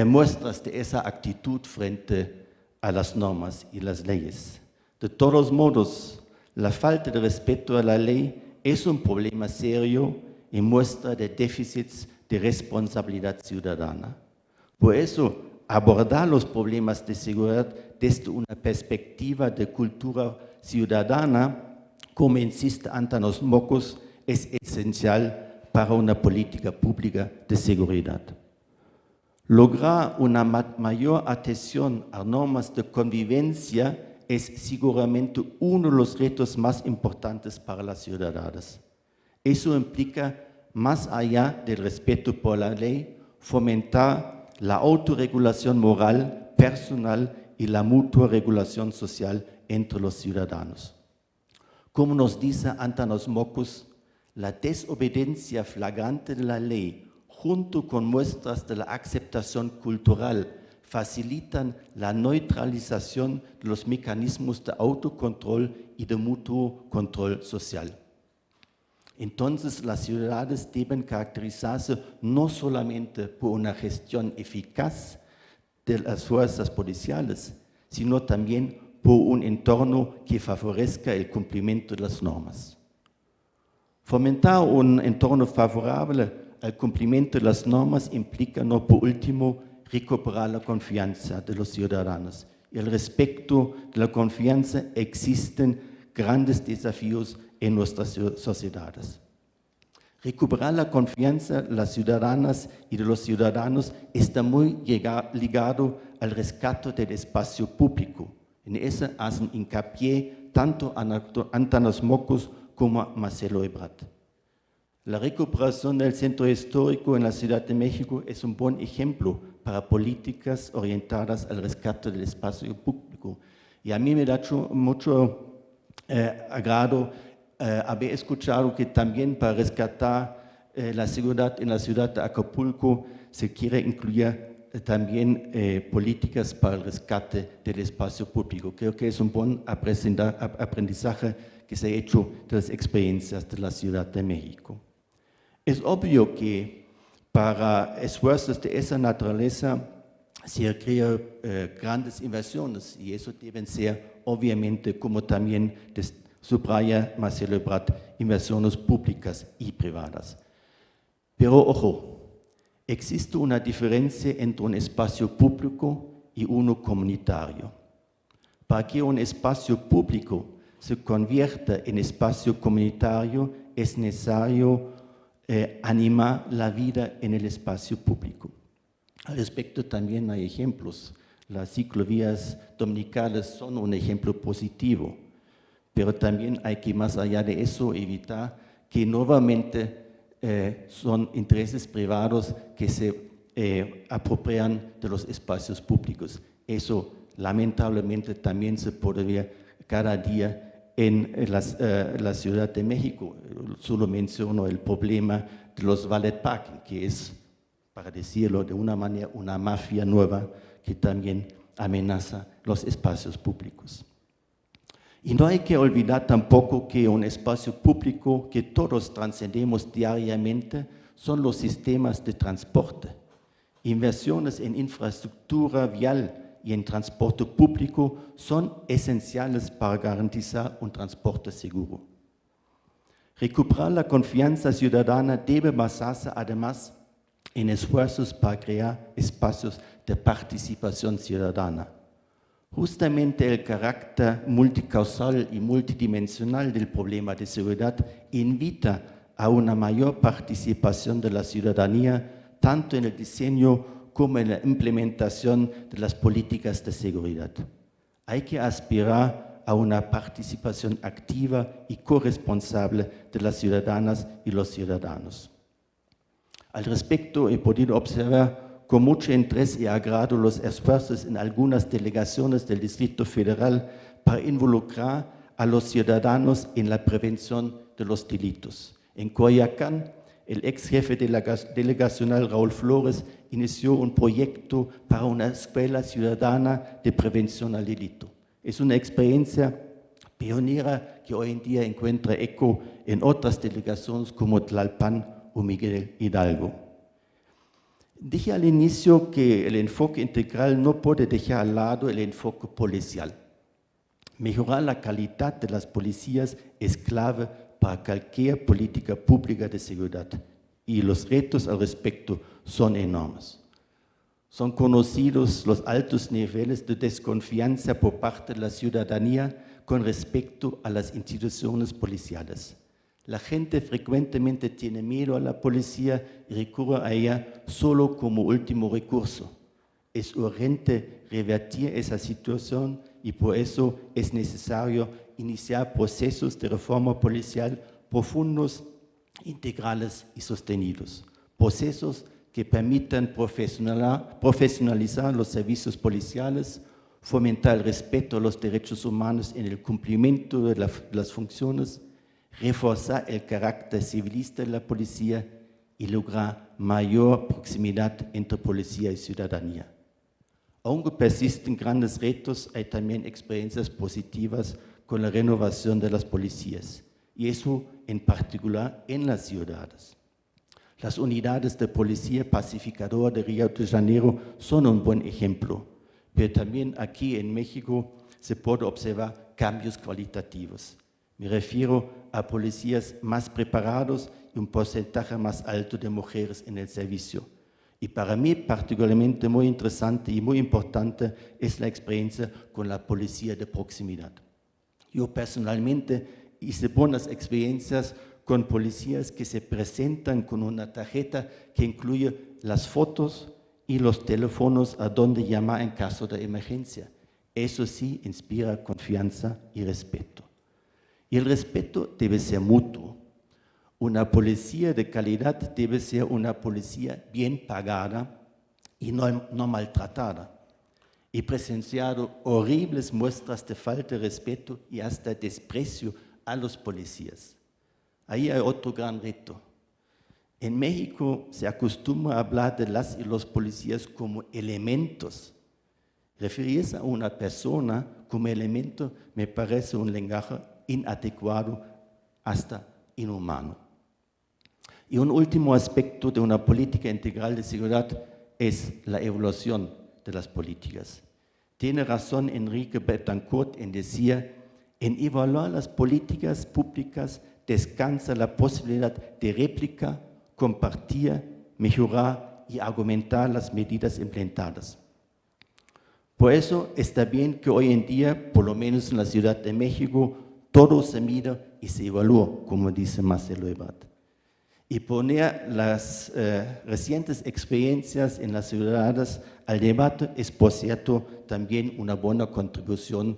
muestras de esa actitud frente a las normas y las leyes. De todos modos, la falta de respeto a la ley es un problema serio y muestra de déficits de responsabilidad ciudadana. Por eso, abordar los problemas de seguridad desde una perspectiva de cultura ciudadana, como insiste Antanos Mockus, es esencial para una política pública de seguridad. Lograr una mayor atención a normas de convivencia es seguramente uno de los retos más importantes para las ciudadanas. Eso implica, más allá del respeto por la ley, fomentar la autorregulación moral, personal y la mutua regulación social entre los ciudadanos. Como nos dice Antanos Mockus, la desobediencia flagrante de la ley, junto con muestras de la aceptación cultural, facilitan la neutralización de los mecanismos de autocontrol y de mutuo control social. Entonces, las ciudades deben caracterizarse no solamente por una gestión eficaz de las fuerzas policiales, sino también por un entorno que favorezca el cumplimiento de las normas. Fomentar un entorno favorable al cumplimiento de las normas implica, no por último, recuperar la confianza de los ciudadanos. Y al respecto de la confianza existen grandes desafíos en nuestras sociedades. Recuperar la confianza de las ciudadanas y de los ciudadanos está muy ligado al rescate del espacio público. En eso hacen hincapié tanto Antanos Mockus como Marcelo Ebrard. La recuperación del centro histórico en la Ciudad de México es un buen ejemplo para políticas orientadas al rescate del espacio público. Y a mí me da mucho agrado haber escuchado que también para rescatar la seguridad en la ciudad de Acapulco se quiere incluir también políticas para el rescate del espacio público. Creo que es un buen aprendizaje que se ha hecho de las experiencias de la Ciudad de México. Es obvio que para esfuerzos de esa naturaleza se crean grandes inversiones y eso deben ser, obviamente, como también subraya Marcelo Ebrard, inversiones públicas y privadas. Pero ojo, existe una diferencia entre un espacio público y uno comunitario. Para que un espacio público se convierta en espacio comunitario es necesario animar la vida en el espacio público. Al respecto también hay ejemplos. Las ciclovías dominicales son un ejemplo positivo, pero también hay que, más allá de eso, evitar que nuevamente son intereses privados que se apropian de los espacios públicos. Eso lamentablemente también se puede ver cada día en la Ciudad de México. Solo menciono el problema de los valet parking, que es, para decirlo de una manera, una mafia nueva que también amenaza los espacios públicos. Y no hay que olvidar tampoco que un espacio público que todos trascendemos diariamente son los sistemas de transporte. Inversiones en infraestructura vial y en transporte público son esenciales para garantizar un transporte seguro. Recuperar la confianza ciudadana debe basarse además en esfuerzos para crear espacios de participación ciudadana. Justamente el carácter multicausal y multidimensional del problema de seguridad invita a una mayor participación de la ciudadanía, tanto en el diseño como en la implementación de las políticas de seguridad. Hay que aspirar a una participación activa y corresponsable de las ciudadanas y los ciudadanos. Al respecto, he podido observar con mucho interés y agrado los esfuerzos en algunas delegaciones del Distrito Federal para involucrar a los ciudadanos en la prevención de los delitos. En Coyoacán, el ex jefe delegacional Raúl Flores inició un proyecto para una escuela ciudadana de prevención al delito. Es una experiencia pionera que hoy en día encuentra eco en otras delegaciones como Tlalpan o Miguel Hidalgo. Dije al inicio que el enfoque integral no puede dejar al lado el enfoque policial. Mejorar la calidad de las policías es clave para cualquier política pública de seguridad y los retos al respecto son enormes. Son conocidos los altos niveles de desconfianza por parte de la ciudadanía con respecto a las instituciones policiales. La gente frecuentemente tiene miedo a la policía y recurre a ella solo como último recurso. Es urgente revertir esa situación y por eso es necesario iniciar procesos de reforma policial profundos, integrales y sostenidos. Procesos que permitan profesionalizar los servicios policiales, fomentar el respeto a los derechos humanos en el cumplimiento de las funciones, reforzar el carácter civilista de la policía y lograr mayor proximidad entre policía y ciudadanía. Aunque persisten grandes retos, hay también experiencias positivas con la renovación de las policías, y eso en particular en las ciudades. Las unidades de policía pacificadora de Río de Janeiro son un buen ejemplo, pero también aquí en México se puede observar cambios cualitativos. Me refiero a policías más preparados y un porcentaje más alto de mujeres en el servicio. Y para mí particularmente muy interesante y muy importante es la experiencia con la policía de proximidad. Yo personalmente hice buenas experiencias con policías que se presentan con una tarjeta que incluye las fotos y los teléfonos a donde llamar en caso de emergencia. Eso sí inspira confianza y respeto. Y el respeto debe ser mutuo. Una policía de calidad debe ser una policía bien pagada y no maltratada. He presenciado horribles muestras de falta de respeto y hasta desprecio a los policías. Ahí hay otro gran reto. En México se acostumbra a hablar de las y los policías como elementos. Referirse a una persona como elemento me parece un lenguaje inadecuado, hasta inhumano. Y un último aspecto de una política integral de seguridad es la evaluación de las políticas. Tiene razón Enrique Betancourt en decir, en evaluar las políticas públicas descansa la posibilidad de réplica, compartir, mejorar y argumentar las medidas implementadas. Por eso está bien que hoy en día, por lo menos en la Ciudad de México, todo se mira y se evalúa, como dice Marcelo Ebrard. Y poner las recientes experiencias en las ciudades al debate es, por cierto, también una buena contribución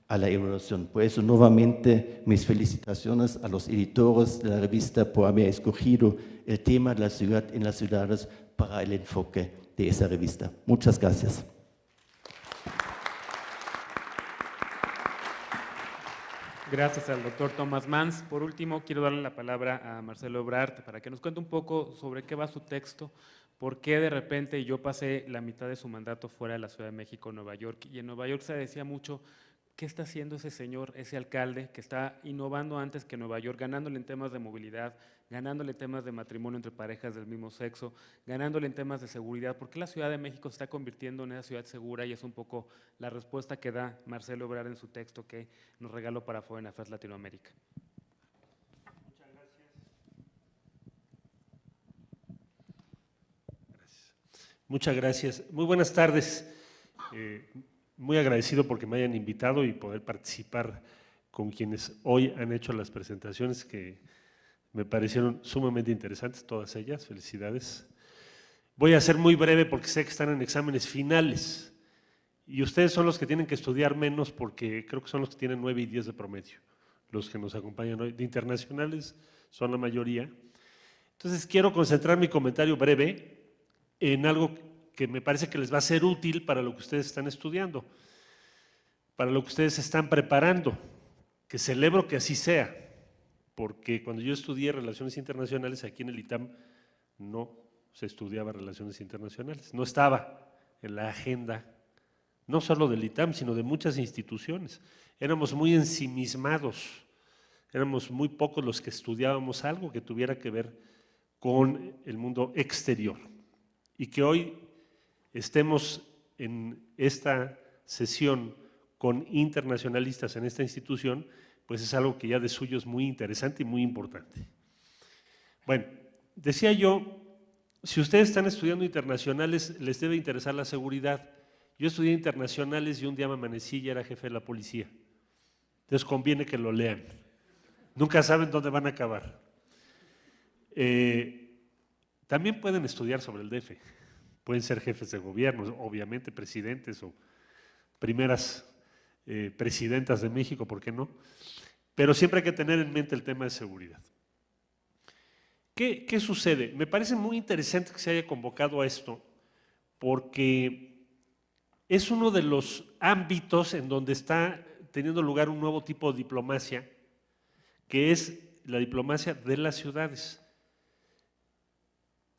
a la evaluación. Por eso, nuevamente, mis felicitaciones a los editores de la revista por haber escogido el tema de la ciudad en las ciudades para el enfoque de esa revista. Muchas gracias. Gracias al doctor Thomas Mans. Por último, quiero darle la palabra a Marcelo Ebrard para que nos cuente un poco sobre qué va su texto, por qué de repente yo pasé la mitad de su mandato fuera de la Ciudad de México, Nueva York, y en Nueva York se decía mucho, ¿qué está haciendo ese señor, ese alcalde que está innovando antes que Nueva York, ganándole en temas de movilidad, ganándole en temas de matrimonio entre parejas del mismo sexo, ganándole en temas de seguridad? ¿Por qué la Ciudad de México se está convirtiendo en una ciudad segura? Y es un poco la respuesta que da Marcelo Ebrard en su texto que nos regaló para Foreign Affairs Latinoamérica. Muchas gracias. Muy buenas tardes. Muy agradecido porque me hayan invitado y poder participar con quienes hoy han hecho las presentaciones que me parecieron sumamente interesantes, todas ellas. Felicidades. Voy a ser muy breve porque sé que están en exámenes finales y ustedes son los que tienen que estudiar menos porque creo que son los que tienen 9 y 10 de promedio, los que nos acompañan hoy. De internacionales son la mayoría. Entonces quiero concentrar mi comentario breve en algo que me parece que les va a ser útil para lo que ustedes están estudiando, para lo que ustedes están preparando, que celebro que así sea, porque cuando yo estudié Relaciones Internacionales aquí en el ITAM no se estudiaba Relaciones Internacionales, no estaba en la agenda, no solo del ITAM, sino de muchas instituciones. Éramos muy ensimismados, éramos muy pocos los que estudiábamos algo que tuviera que ver con el mundo exterior. Y que hoy estemos en esta sesión con internacionalistas en esta institución, pues es algo que ya de suyo es muy interesante y muy importante. Bueno, decía yo, si ustedes están estudiando internacionales, les debe interesar la seguridad. Yo estudié internacionales y un día me amanecí y era jefe de la policía. Entonces conviene que lo lean. Nunca saben dónde van a acabar. También pueden estudiar sobre el DF. Pueden ser jefes de gobierno, obviamente presidentes o primeras presidentas de México, ¿por qué no? Pero siempre hay que tener en mente el tema de seguridad. ¿Qué sucede? Me parece muy interesante que se haya convocado a esto porque es uno de los ámbitos en donde está teniendo lugar un nuevo tipo de diplomacia, que es la diplomacia de las ciudades.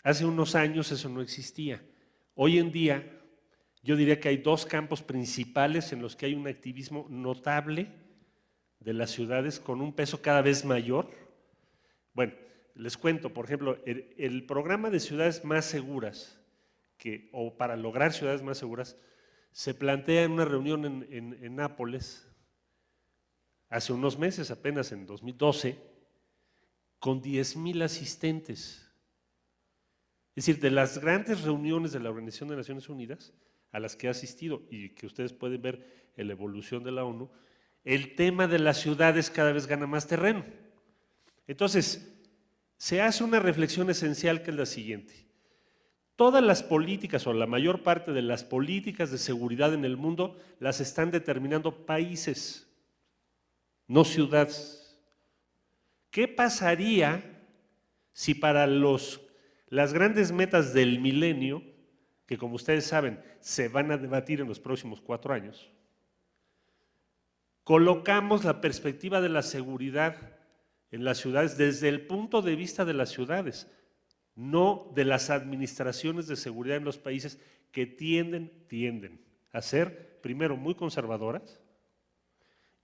Hace unos años eso no existía. Hoy en día yo diría que hay dos campos principales en los que hay un activismo notable de las ciudades con un peso cada vez mayor. Bueno, les cuento, por ejemplo, el programa de ciudades más seguras, o para lograr ciudades más seguras, se plantea en una reunión en Nápoles hace unos meses, apenas en 2012, con 10,000 asistentes. Es decir, de las grandes reuniones de la Organización de Naciones Unidas a las que he asistido y que ustedes pueden ver en la evolución de la ONU, el tema de las ciudades cada vez gana más terreno. Entonces, se hace una reflexión esencial que es la siguiente. Todas las políticas o la mayor parte de las políticas de seguridad en el mundo las están determinando países, no ciudades. ¿Qué pasaría si para las grandes metas del milenio, que como ustedes saben se van a debatir en los próximos 4 años, colocamos la perspectiva de la seguridad en las ciudades desde el punto de vista de las ciudades, no de las administraciones de seguridad en los países que tienden a ser, primero, muy conservadoras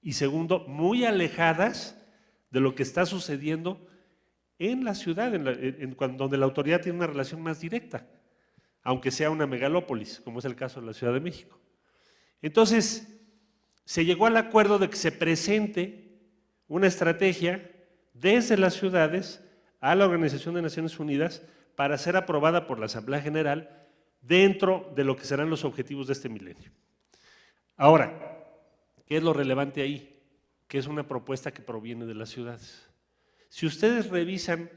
y segundo, muy alejadas de lo que está sucediendo en la ciudad, donde la autoridad tiene una relación más directa. aunque sea una megalópolis, como es el caso de la Ciudad de México. Entonces, se llegó al acuerdo de que se presente una estrategia desde las ciudades a la Organización de Naciones Unidas para ser aprobada por la Asamblea General dentro de lo que serán los objetivos de este milenio. Ahora, ¿qué es lo relevante ahí? Que es una propuesta que proviene de las ciudades. Si ustedes revisan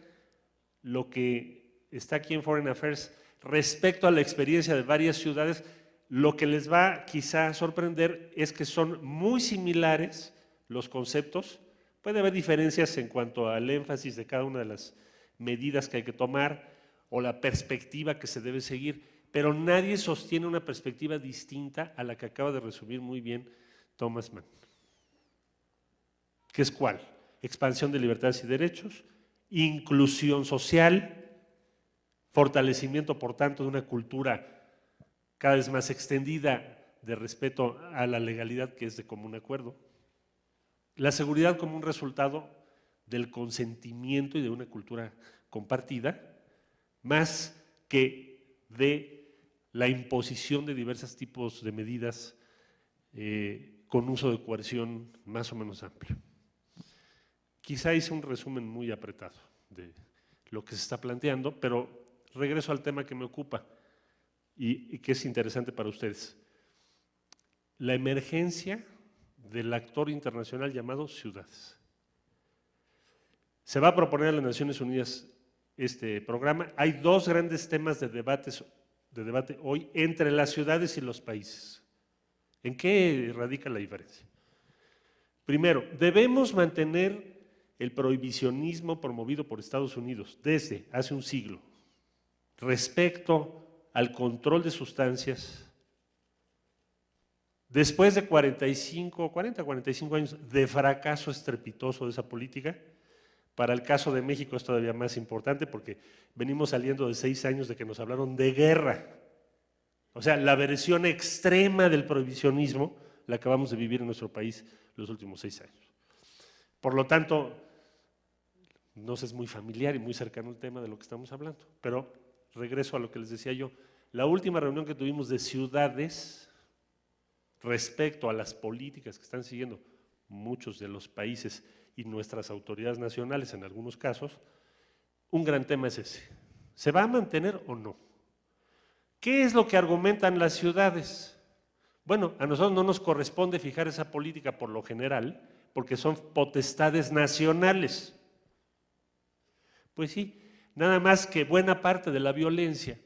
lo que está aquí en Foreign Affairs respecto a la experiencia de varias ciudades, lo que les va quizá a sorprender es que son muy similares los conceptos. Puede haber diferencias en cuanto al énfasis de cada una de las medidas que hay que tomar o la perspectiva que se debe seguir, pero nadie sostiene una perspectiva distinta a la que acaba de resumir muy bien Thomas Mann. ¿Qué es cuál? Expansión de libertades y derechos, inclusión social, fortalecimiento, por tanto, de una cultura cada vez más extendida de respeto a la legalidad que es de común acuerdo, la seguridad como un resultado del consentimiento y de una cultura compartida, más que de la imposición de diversos tipos de medidas con uso de coerción más o menos amplio. Quizá hice un resumen muy apretado de lo que se está planteando, pero regreso al tema que me ocupa y que es interesante para ustedes. La emergencia del actor internacional llamado ciudades. Se va a proponer a las Naciones Unidas este programa. Hay dos grandes temas de debate hoy entre las ciudades y los países. ¿En qué radica la diferencia? Primero, debemos mantener el prohibicionismo promovido por Estados Unidos desde hace un siglo respecto al control de sustancias. Después de 45 años de fracaso estrepitoso de esa política, para el caso de México es todavía más importante porque venimos saliendo de 6 años de que nos hablaron de guerra. O sea, la versión extrema del prohibicionismo la acabamos de vivir en nuestro país los últimos 6 años. Por lo tanto, nos es muy familiar y muy cercano el tema de lo que estamos hablando, pero regreso a lo que les decía yo. La última reunión que tuvimos de ciudades respecto a las políticas que están siguiendo muchos de los países y nuestras autoridades nacionales en algunos casos, un gran tema es ese. ¿Se va a mantener o no? ¿Qué es lo que argumentan las ciudades? Bueno, a nosotros no nos corresponde fijar esa política por lo general, porque son potestades nacionales. Pues sí, nada más que buena parte de la violencia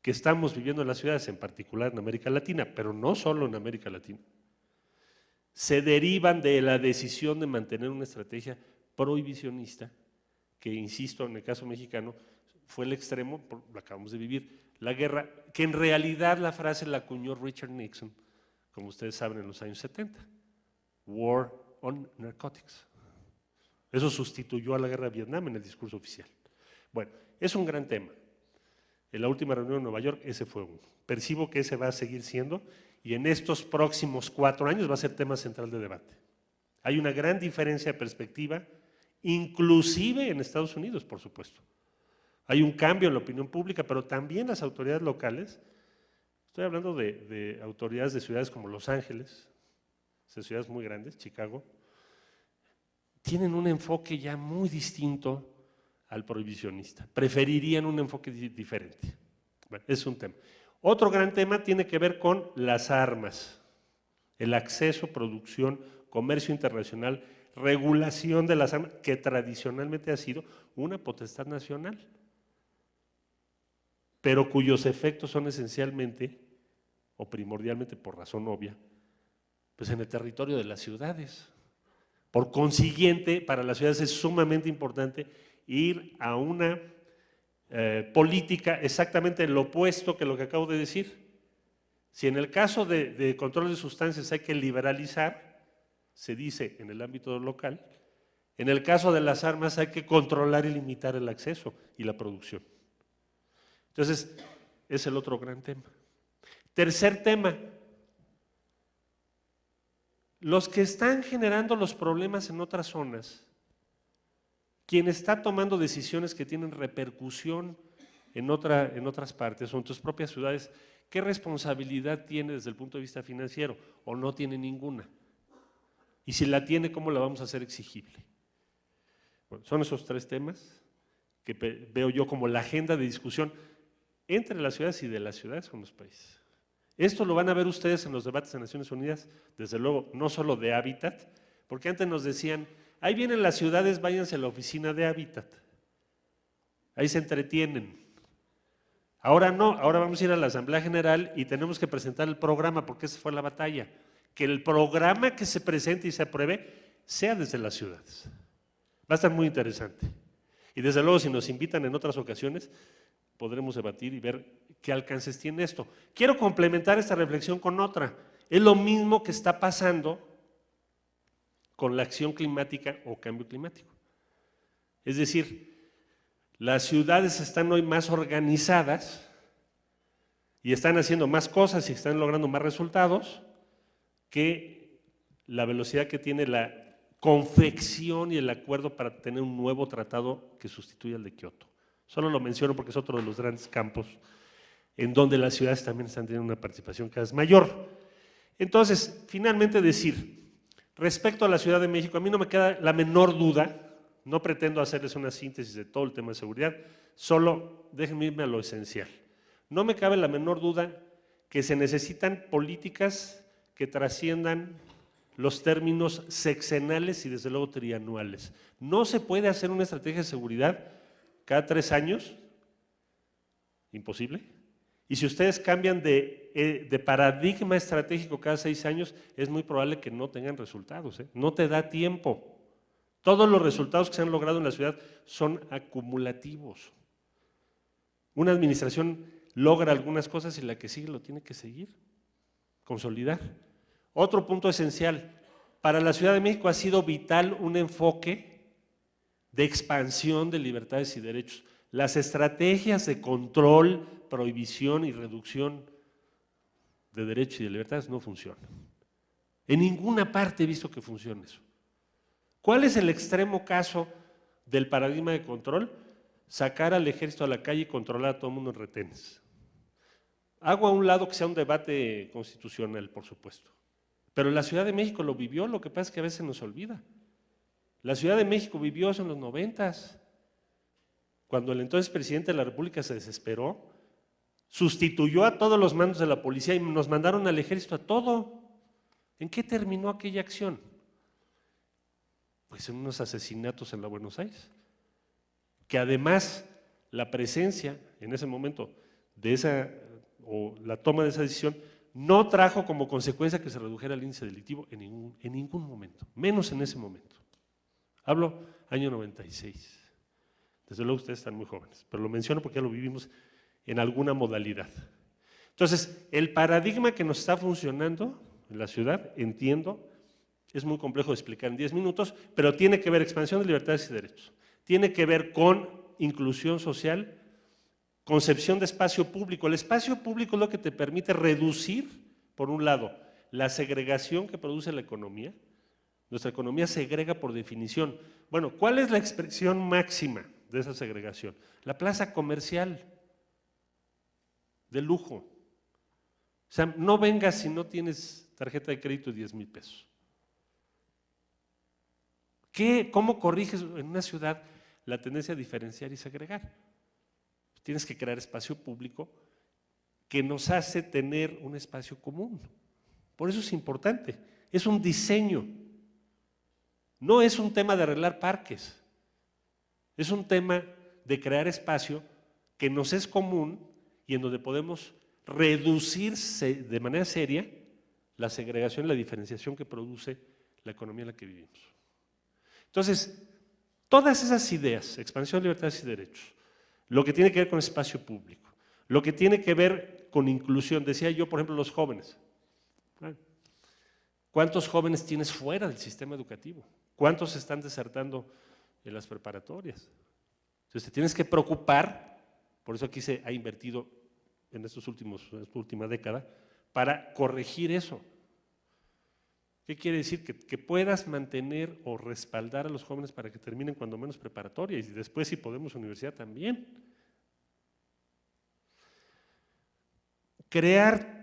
que estamos viviendo en las ciudades, en particular en América Latina, pero no solo en América Latina, se derivan de la decisión de mantener una estrategia prohibicionista, que insisto, en el caso mexicano, fue el extremo, lo acabamos de vivir, la guerra, que en realidad la frase la acuñó Richard Nixon, como ustedes saben, en los años 70, War on Narcotics. Eso sustituyó a la guerra de Vietnam en el discurso oficial. Bueno, es un gran tema. En la última reunión en Nueva York, ese fue uno. Percibo que ese va a seguir siendo y en estos próximos 4 años va a ser tema central de debate. Hay una gran diferencia de perspectiva, inclusive en Estados Unidos, por supuesto. Hay un cambio en la opinión pública, pero también las autoridades locales, estoy hablando de autoridades de ciudades como Los Ángeles, de ciudades muy grandes, Chicago, tienen un enfoque ya muy distinto al prohibicionista, preferirían un enfoque diferente. Bueno, es un tema. Otro gran tema tiene que ver con las armas, el acceso, producción, comercio internacional, regulación de las armas, que tradicionalmente ha sido una potestad nacional, pero cuyos efectos son esencialmente o primordialmente, por razón obvia, pues en el territorio de las ciudades. Por consiguiente, para las ciudades es sumamente importante ir a una política exactamente lo opuesto que lo que acabo de decir. Si en el caso de control de sustancias hay que liberalizar, se dice en el ámbito local, en el caso de las armas hay que controlar y limitar el acceso y la producción. Entonces, es el otro gran tema. Tercer tema, los que están generando los problemas en otras zonas, quien está tomando decisiones que tienen repercusión en otras partes o en tus propias ciudades, ¿qué responsabilidad tiene desde el punto de vista financiero? ¿O no tiene ninguna? Y si la tiene, ¿cómo la vamos a hacer exigible? Bueno, son esos 3 temas que veo yo como la agenda de discusión entre las ciudades y de las ciudades con los países. Esto lo van a ver ustedes en los debates de Naciones Unidas, desde luego, no solo de Hábitat, porque antes nos decían, ahí vienen las ciudades, váyanse a la oficina de Hábitat, ahí se entretienen. Ahora no, ahora vamos a ir a la Asamblea General y tenemos que presentar el programa, porque esa fue la batalla, que el programa que se presente y se apruebe sea desde las ciudades. Va a estar muy interesante. Y desde luego, si nos invitan en otras ocasiones, podremos debatir y ver qué alcances tiene esto. Quiero complementar esta reflexión con otra. Es lo mismo que está pasando con la acción climática o cambio climático. Es decir, las ciudades están hoy más organizadas y están haciendo más cosas y están logrando más resultados que la velocidad que tiene la confección y el acuerdo para tener un nuevo tratado que sustituya al de Kioto. Solo lo menciono porque es otro de los grandes campos en donde las ciudades también están teniendo una participación cada vez mayor. Entonces, finalmente decir, respecto a la Ciudad de México, a mí no me queda la menor duda, no pretendo hacerles una síntesis de todo el tema de seguridad, solo déjenme irme a lo esencial. No me cabe la menor duda que se necesitan políticas que trasciendan los términos sexenales y desde luego trianuales. No se puede hacer una estrategia de seguridad cada 3 años, imposible. Y si ustedes cambian de paradigma estratégico cada 6 años, es muy probable que no tengan resultados, ¿eh? No te da tiempo. Todos los resultados que se han logrado en la ciudad son acumulativos. Una administración logra algunas cosas y la que sigue lo tiene que seguir, consolidar. Otro punto esencial, para la Ciudad de México ha sido vital un enfoque de expansión de libertades y derechos. Las estrategias de control, prohibición y reducción de derechos y de libertades no funcionan. En ninguna parte he visto que funcione eso. ¿Cuál es el extremo caso del paradigma de control? Sacar al ejército a la calle y controlar a todo el mundo en retenes. Hago a un lado que sea un debate constitucional, por supuesto. Pero la Ciudad de México lo vivió, lo que pasa es que a veces nos olvida. La Ciudad de México vivió eso en los 90s, cuando el entonces presidente de la República se desesperó, sustituyó a todos los mandos de la policía y nos mandaron al ejército a todo. ¿En qué terminó aquella acción? Pues en unos asesinatos en la Buenos Aires, que además la presencia en ese momento de esa, o la toma de esa decisión, no trajo como consecuencia que se redujera el índice delictivo en ningún momento, menos en ese momento. Hablo año 96. Desde luego ustedes están muy jóvenes, pero lo menciono porque ya lo vivimos en alguna modalidad. Entonces, el paradigma que nos está funcionando en la ciudad, entiendo, es muy complejo de explicar en 10 minutos, pero tiene que ver expansión de libertades y derechos, tiene que ver con inclusión social, concepción de espacio público. El espacio público es lo que te permite reducir, por un lado, la segregación que produce la economía. Nuestra economía segrega por definición. Bueno, ¿cuál es la expresión máxima de esa segregación? La plaza comercial de lujo. O sea, no vengas si no tienes tarjeta de crédito de 10,000 pesos. ¿Cómo corriges en una ciudad la tendencia a diferenciar y segregar? Tienes que crear espacio público que nos hace tener un espacio común. Por eso es importante, es un diseño. No es un tema de arreglar parques, es un tema de crear espacio que nos es común y en donde podemos reducir de manera seria la segregación y la diferenciación que produce la economía en la que vivimos. Entonces, todas esas ideas, expansión, libertades y derechos, lo que tiene que ver con espacio público, lo que tiene que ver con inclusión, decía yo, por ejemplo, los jóvenes. ¿Cuántos jóvenes tienes fuera del sistema educativo? ¿Cuántos están desertando en las preparatorias? Entonces te tienes que preocupar, por eso aquí se ha invertido en esta última década, para corregir eso. ¿Qué quiere decir? Que puedas mantener o respaldar a los jóvenes para que terminen cuando menos preparatoria y después si podemos universidad también. crear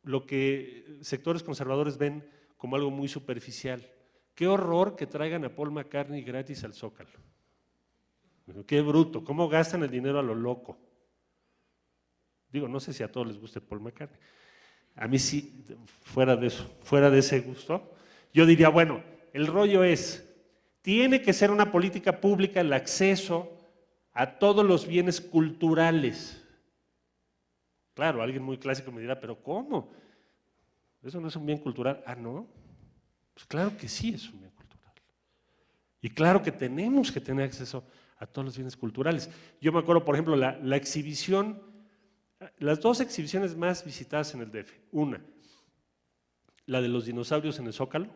lo que sectores conservadores ven como algo muy superficial. Qué horror que traigan a Paul McCartney gratis al Zócalo. Qué bruto, cómo gastan el dinero a lo loco. Digo, no sé si a todos les guste Paul McCartney. A mí sí, fuera de eso, fuera de ese gusto, yo diría, bueno, el rollo es, tiene que ser una política pública el acceso a todos los bienes culturales. Claro, alguien muy clásico me dirá, pero ¿cómo? ¿Eso no es un bien cultural? Ah, ¿no? Pues claro que sí es un bien cultural. Y claro que tenemos que tener acceso a todos los bienes culturales. Yo me acuerdo, por ejemplo, la exhibición, las dos exhibiciones más visitadas en el DF. Una, la de los dinosaurios en el Zócalo,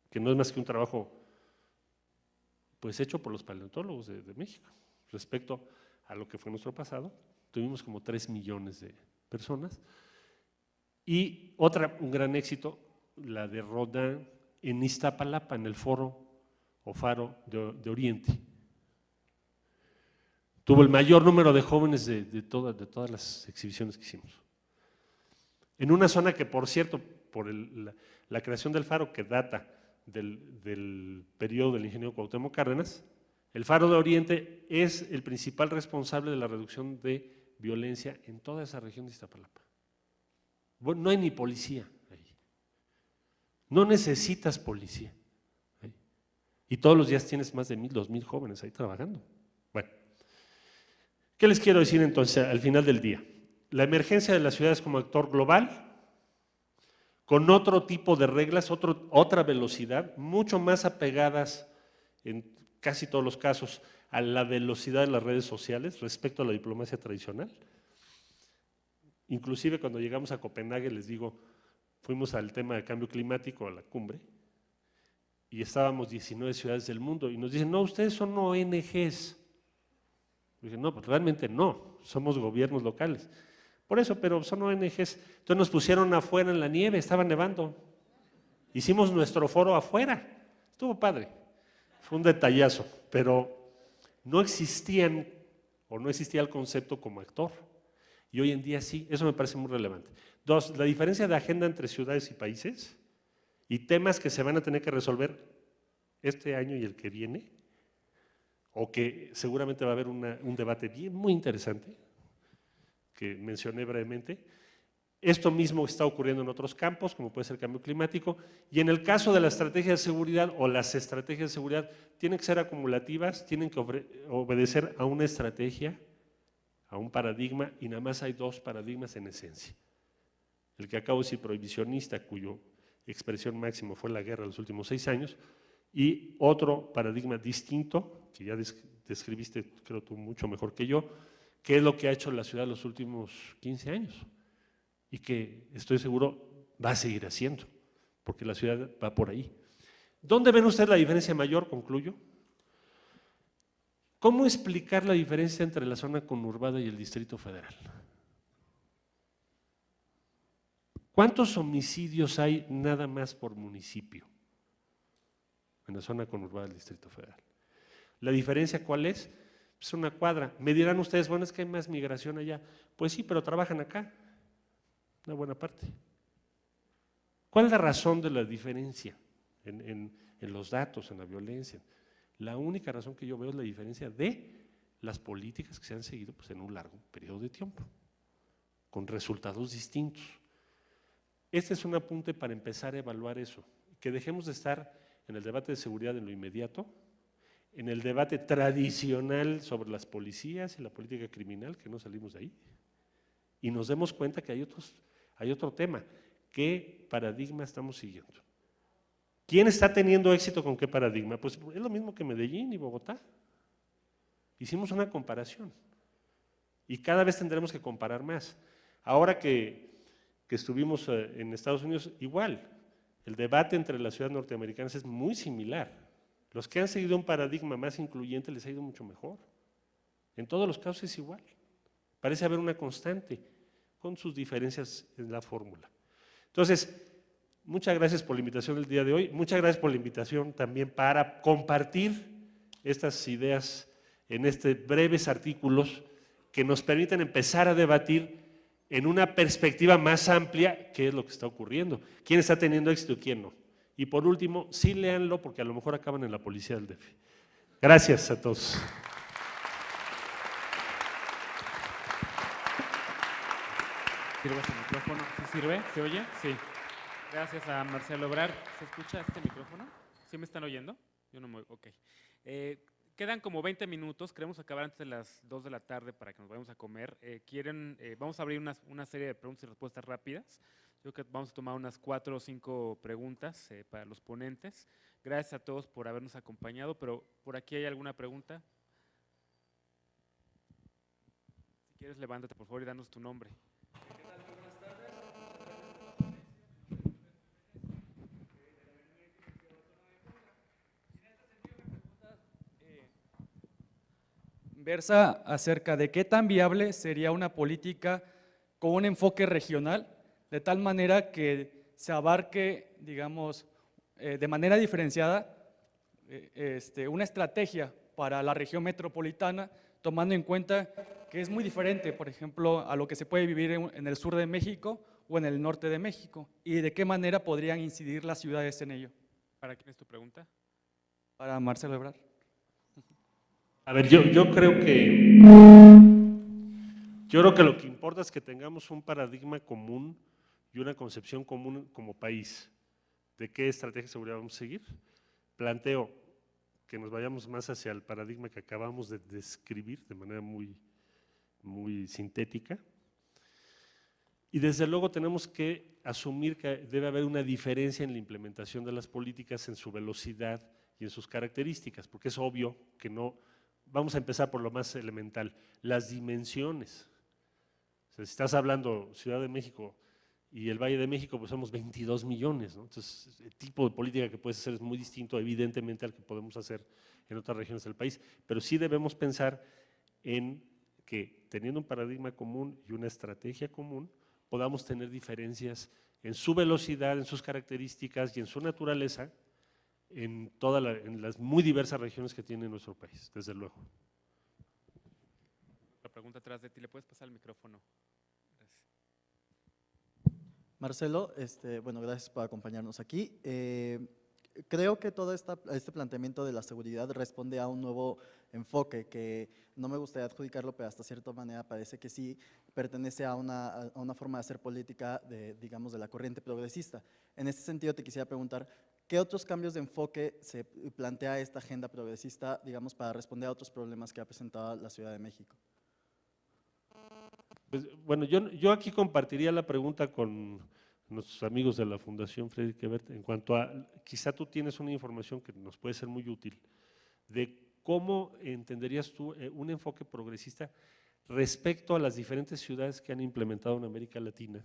que no es más que un trabajo pues hecho por los paleontólogos de México respecto a lo que fue nuestro pasado. Tuvimos como 3 millones de personas. Y otra, un gran éxito, la de Rodin en Iztapalapa, en el foro o faro de Oriente. Tuvo el mayor número de jóvenes de todas las exhibiciones que hicimos. En una zona que, por cierto, por la creación del faro, que data del periodo del ingeniero Cuauhtémoc Cárdenas, el faro de Oriente es el principal responsable de la reducción de violencia en toda esa región de Iztapalapa. Bueno, no hay ni policía ahí. No necesitas policía ahí. Y todos los días tienes más de 1,000, 2,000 jóvenes ahí trabajando. Bueno, ¿qué les quiero decir entonces al final del día? La emergencia de las ciudades como actor global, con otro tipo de reglas, otra velocidad, mucho más apegadas en casi todos los casos a la velocidad de las redes sociales respecto a la diplomacia tradicional. Inclusive cuando llegamos a Copenhague, les digo, fuimos al tema del cambio climático, a la cumbre, y estábamos 19 ciudades del mundo, y nos dicen, no, ustedes son ONGs. Y dije, no, pues realmente no, somos gobiernos locales. Por eso, pero son ONGs. Entonces nos pusieron afuera en la nieve, estaba nevando. Hicimos nuestro foro afuera, estuvo padre. Fue un detallazo, pero no existían o no existía el concepto como actor. Y hoy en día sí, eso me parece muy relevante. Dos, la diferencia de agenda entre ciudades y países y temas que se van a tener que resolver este año y el que viene, o que seguramente va a haber un debate muy interesante, que mencioné brevemente. Esto mismo está ocurriendo en otros campos, como puede ser el cambio climático, y en el caso de la estrategia de seguridad o las estrategias de seguridad, tienen que ser acumulativas, tienen que obedecer a una estrategia, a un paradigma, y nada más hay dos paradigmas en esencia. El que acabo de decir, prohibicionista, cuyo expresión máxima fue la guerra en los últimos 6 años, y otro paradigma distinto, que ya describiste, creo tú, mucho mejor que yo, que es lo que ha hecho la ciudad los últimos 15 años, y que estoy seguro va a seguir haciendo, porque la ciudad va por ahí. ¿Dónde ven ustedes la diferencia mayor? Concluyo. ¿Cómo explicar la diferencia entre la zona conurbada y el Distrito Federal? ¿Cuántos homicidios hay nada más por municipio en la zona conurbada del Distrito Federal? ¿La diferencia cuál es? Es una cuadra. Me dirán ustedes, bueno, es que hay más migración allá. Pues sí, pero trabajan acá, una buena parte. ¿Cuál es la razón de la diferencia en los datos, en la violencia? La única razón que yo veo es la diferencia de las políticas que se han seguido pues, en un largo periodo de tiempo, con resultados distintos. Este es un apunte para empezar a evaluar eso, que dejemos de estar en el debate de seguridad en lo inmediato, en el debate tradicional sobre las policías y la política criminal, que no salimos de ahí, y nos demos cuenta que hay otro tema. ¿Qué paradigma estamos siguiendo? ¿Quién está teniendo éxito con qué paradigma? Pues es lo mismo que Medellín y Bogotá. Hicimos una comparación y cada vez tendremos que comparar más. Ahora que estuvimos en Estados Unidos, igual, el debate entre las ciudades norteamericanas es muy similar. Los que han seguido un paradigma más incluyente les ha ido mucho mejor. En todos los casos es igual. Parece haber una constante con sus diferencias en la fórmula. Entonces, muchas gracias por la invitación el día de hoy. Muchas gracias por la invitación también para compartir estas ideas en estos breves artículos que nos permiten empezar a debatir en una perspectiva más amplia qué es lo que está ocurriendo, quién está teniendo éxito y quién no. Y por último, sí léanlo porque a lo mejor acaban en la policía del DF. Gracias a todos. ¿Sirve ese micrófono? ¿Sí sirve? ¿Se oye? Sí. Gracias a Marcelo Ebrard. ¿Se escucha este micrófono? ¿Sí me están oyendo? Yo no me... Ok. Quedan como 20 minutos, queremos acabar antes de las 2 de la tarde para que nos vayamos a comer. Vamos a abrir una serie de preguntas y respuestas rápidas. Yo creo que vamos a tomar unas 4 o 5 preguntas para los ponentes. Gracias a todos por habernos acompañado, pero ¿por aquí hay alguna pregunta? Si quieres, levántate por favor y danos tu nombre. Versa acerca de qué tan viable sería una política con un enfoque regional, de tal manera que se abarque, digamos, de manera diferenciada, una estrategia para la región metropolitana, tomando en cuenta que es muy diferente, por ejemplo, a lo que se puede vivir en el sur de México o en el norte de México, y de qué manera podrían incidir las ciudades en ello. ¿Para quién es tu pregunta? Para Marcelo Ebrard. A ver, yo creo que lo que importa es que tengamos un paradigma común y una concepción común como país de qué estrategia de seguridad vamos a seguir. Planteo que nos vayamos más hacia el paradigma que acabamos de describir de manera muy sintética. Y desde luego tenemos que asumir que debe haber una diferencia en la implementación de las políticas, en su velocidad y en sus características, porque es obvio que no. Vamos a empezar por lo más elemental, las dimensiones. O sea, si estás hablando Ciudad de México y el Valle de México, pues somos 22 millones, ¿no? Entonces, el tipo de política que puedes hacer es muy distinto, evidentemente, al que podemos hacer en otras regiones del país, pero sí debemos pensar en que, teniendo un paradigma común y una estrategia común, podamos tener diferencias en su velocidad, en sus características y en su naturaleza, en las muy diversas regiones que tiene nuestro país, desde luego. La pregunta atrás de ti, ¿le puedes pasar el micrófono? Gracias. Marcelo, bueno, gracias por acompañarnos aquí. Creo que todo este planteamiento de la seguridad responde a un nuevo enfoque que no me gustaría adjudicarlo, pero hasta cierta manera parece que sí pertenece a una forma de hacer política digamos, de la corriente progresista. En este sentido te quisiera preguntar, ¿qué otros cambios de enfoque se plantea esta agenda progresista, digamos, para responder a otros problemas que ha presentado la Ciudad de México? Pues, bueno, yo aquí compartiría la pregunta con nuestros amigos de la Fundación Friedrich Ebert en cuanto a, quizá tú tienes una información que nos puede ser muy útil, de cómo entenderías tú un enfoque progresista respecto a las diferentes ciudades que han implementado en América Latina,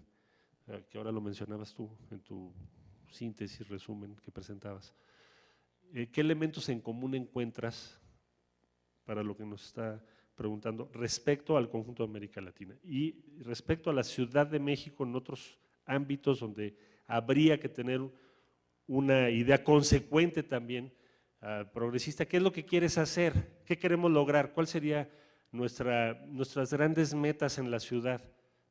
que ahora lo mencionabas tú en tu síntesis, resumen que presentabas. ¿Qué elementos en común encuentras para lo que nos está preguntando respecto al conjunto de América Latina? Y respecto a la Ciudad de México en otros ámbitos donde habría que tener una idea consecuente también progresista, ¿qué es lo que quieres hacer? ¿Qué queremos lograr? ¿Cuál sería nuestras grandes metas en la ciudad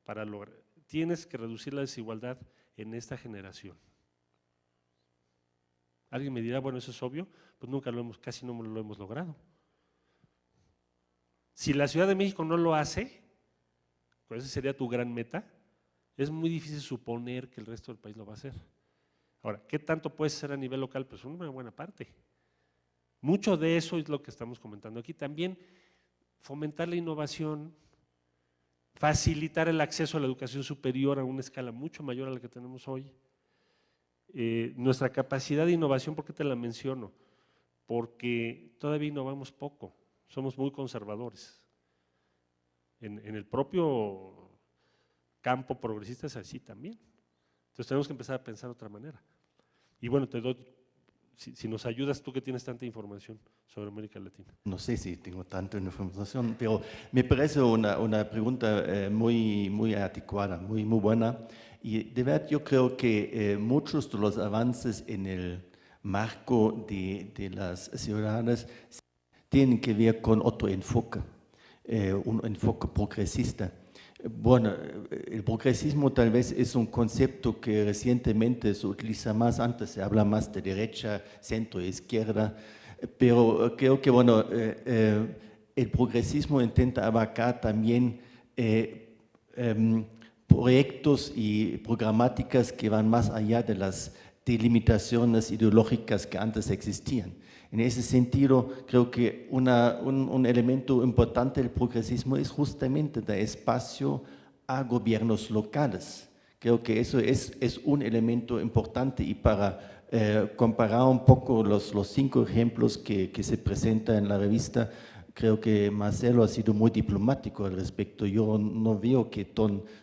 para lograr? Tienes que reducir la desigualdad en esta generación. Alguien me dirá, bueno, eso es obvio, pues casi no lo hemos logrado. Si la Ciudad de México no lo hace, pues esa sería tu gran meta, es muy difícil suponer que el resto del país lo va a hacer. Ahora, ¿qué tanto puede ser a nivel local? Pues una buena parte. Mucho de eso es lo que estamos comentando aquí. También fomentar la innovación, facilitar el acceso a la educación superior a una escala mucho mayor a la que tenemos hoy. Nuestra capacidad de innovación, ¿por qué te la menciono? Porque todavía innovamos poco, somos muy conservadores. En el propio campo progresista es así también. Entonces tenemos que empezar a pensar de otra manera. Y bueno, te doy, si nos ayudas tú que tienes tanta información sobre América Latina. No sé si tengo tanta información, pero me parece una pregunta muy adecuada, muy buena. Y de verdad yo creo que muchos de los avances en el marco de las ciudades tienen que ver con otro enfoque, un enfoque progresista. Bueno, el progresismo tal vez es un concepto que recientemente se utiliza más, antes se habla más de derecha, centro e izquierda, pero creo que bueno, el progresismo intenta abarcar también proyectos y programáticas que van más allá de las delimitaciones ideológicas que antes existían. En ese sentido, creo que un elemento importante del progresismo es justamente dar espacio a gobiernos locales. Creo que eso es un elemento importante y para comparar un poco los 5 ejemplos que se presentan en la revista, creo que Marcelo ha sido muy diplomático al respecto. Yo no veo que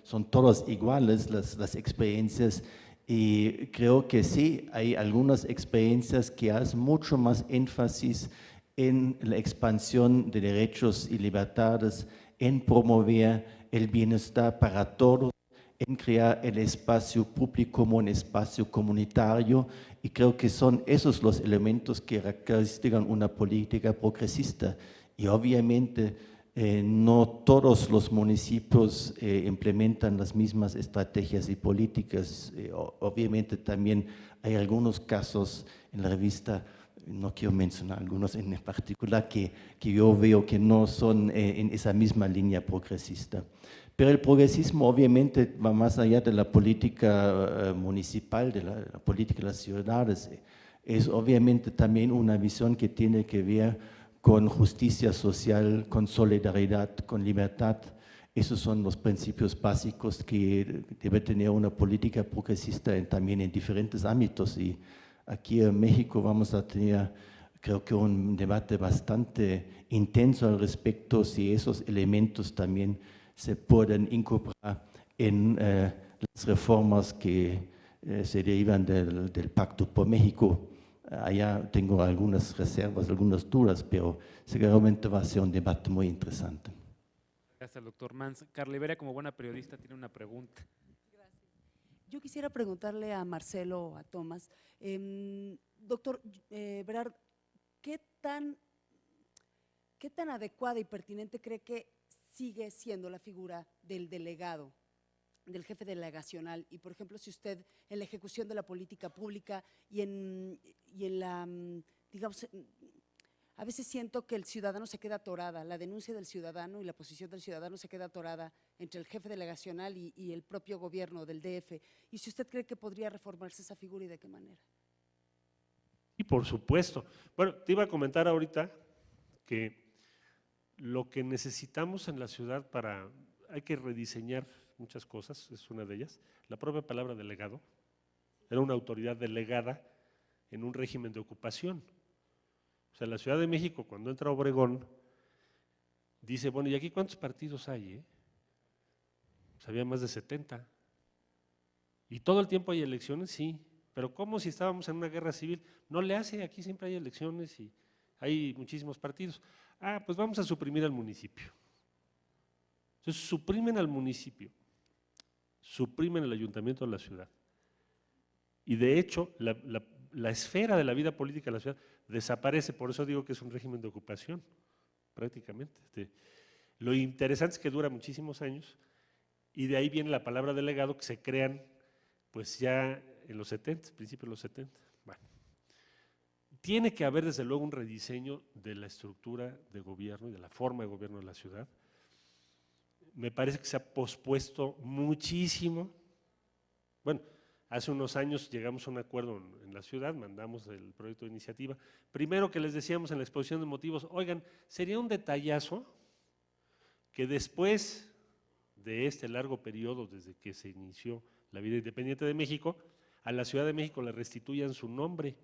son todas iguales las experiencias. Y creo que sí, hay algunas experiencias que hacen mucho más énfasis en la expansión de derechos y libertades, en promover el bienestar para todos, en crear el espacio público como un espacio comunitario, y creo que son esos los elementos que caracterizan una política progresista. Y obviamente no todos los municipios implementan las mismas estrategias y políticas. Obviamente también hay algunos casos en la revista, no quiero mencionar algunos en particular, que yo veo que no son en esa misma línea progresista. Pero el progresismo obviamente va más allá de la política municipal, de la política de las ciudades. Es obviamente también una visión que tiene que ver con justicia social, con solidaridad, con libertad. Esos son los principios básicos que debe tener una política progresista también en diferentes ámbitos. Y aquí en México vamos a tener, creo que, un debate bastante intenso al respecto, si esos elementos también se pueden incorporar en las reformas que se derivan del Pacto por México. Allá tengo algunas reservas, algunas dudas, pero seguramente va a ser un debate muy interesante. Gracias, doctor Mans. Carla Iberia, como buena periodista, tiene una pregunta. Gracias. Yo quisiera preguntarle a Marcelo, a Tomás, doctor Berard, ¿qué tan adecuada y pertinente cree que sigue siendo la figura del delegado, del jefe delegacional? Y, por ejemplo, si usted en la ejecución de la política pública y en la, digamos, a veces siento que el ciudadano se queda atorada, la denuncia del ciudadano y la posición del ciudadano se queda atorada entre el jefe delegacional y el propio gobierno del DF. Y si usted cree que podría reformarse esa figura y de qué manera. Y por supuesto. Bueno, te iba a comentar ahorita que lo que necesitamos en la ciudad hay que rediseñar muchas cosas, es una de ellas. La propia palabra delegado era una autoridad delegada en un régimen de ocupación. O sea, la Ciudad de México, cuando entra Obregón, dice, bueno, ¿y aquí cuántos partidos hay? Pues había más de 70. ¿Y todo el tiempo hay elecciones? Sí, pero ¿cómo si estábamos en una guerra civil? No le hace, aquí siempre hay elecciones y hay muchísimos partidos. Ah, pues vamos a suprimir al municipio. Entonces suprimen al municipio, suprimen el ayuntamiento de la ciudad. Y de hecho, la esfera de la vida política de la ciudad desaparece, por eso digo que es un régimen de ocupación, prácticamente. Lo interesante es que dura muchísimos años y de ahí viene la palabra delegado, que se crean pues ya en los 70, principios de los 70. Bueno, tiene que haber desde luego un rediseño de la estructura de gobierno y de la forma de gobierno de la ciudad. Me parece que se ha pospuesto muchísimo. Bueno, hace unos años llegamos a un acuerdo en la ciudad, mandamos el proyecto de iniciativa. Primero, que les decíamos en la exposición de motivos, oigan, sería un detallazo que después de este largo periodo desde que se inició la vida independiente de México, a la Ciudad de México le restituyan su nombre.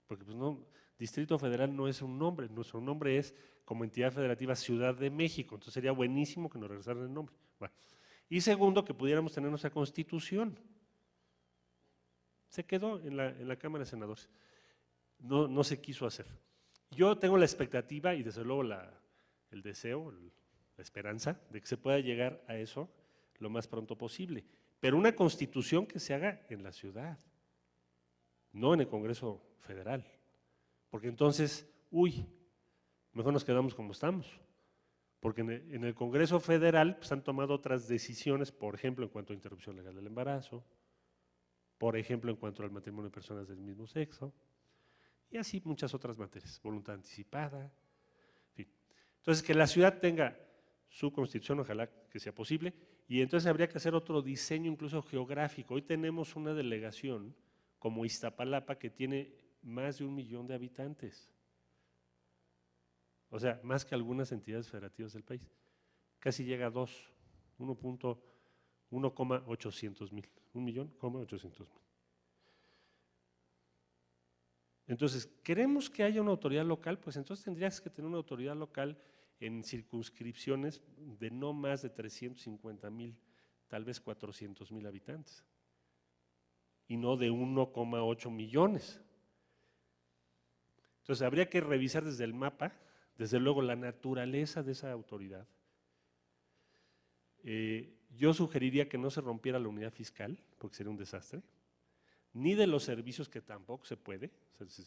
Porque pues no, Distrito Federal no es un nombre, nuestro nombre es como entidad federativa Ciudad de México, entonces sería buenísimo que nos regresaran el nombre. Bueno. Y segundo, que pudiéramos tener nuestra Constitución. Se quedó en la Cámara de Senadores, no se quiso hacer. Yo tengo la expectativa y desde luego el deseo, la esperanza de que se pueda llegar a eso lo más pronto posible, pero una Constitución que se haga en la ciudad, no en el Congreso Federal, porque entonces, mejor nos quedamos como estamos, porque en el Congreso Federal pues, han tomado otras decisiones, por ejemplo, en cuanto a interrupción legal del embarazo, por ejemplo, en cuanto al matrimonio de personas del mismo sexo, y así muchas otras materias, voluntad anticipada, en fin. Entonces, que la ciudad tenga su constitución, ojalá que sea posible, y entonces habría que hacer otro diseño incluso geográfico. Hoy tenemos una delegación como Iztapalapa que tiene más de 1 millón de habitantes, o sea, más que algunas entidades federativas del país, casi llega a 1,800,000, 1,800,000. Entonces, ¿queremos que haya una autoridad local? Pues entonces tendrías que tener una autoridad local en circunscripciones de no más de 350,000, tal vez 400,000 habitantes, y no de 1,8 millones. Entonces, habría que revisar desde el mapa, desde luego, la naturaleza de esa autoridad. Yo sugeriría que no se rompiera la unidad fiscal, porque sería un desastre, ni de los servicios, que tampoco se puede, o sea,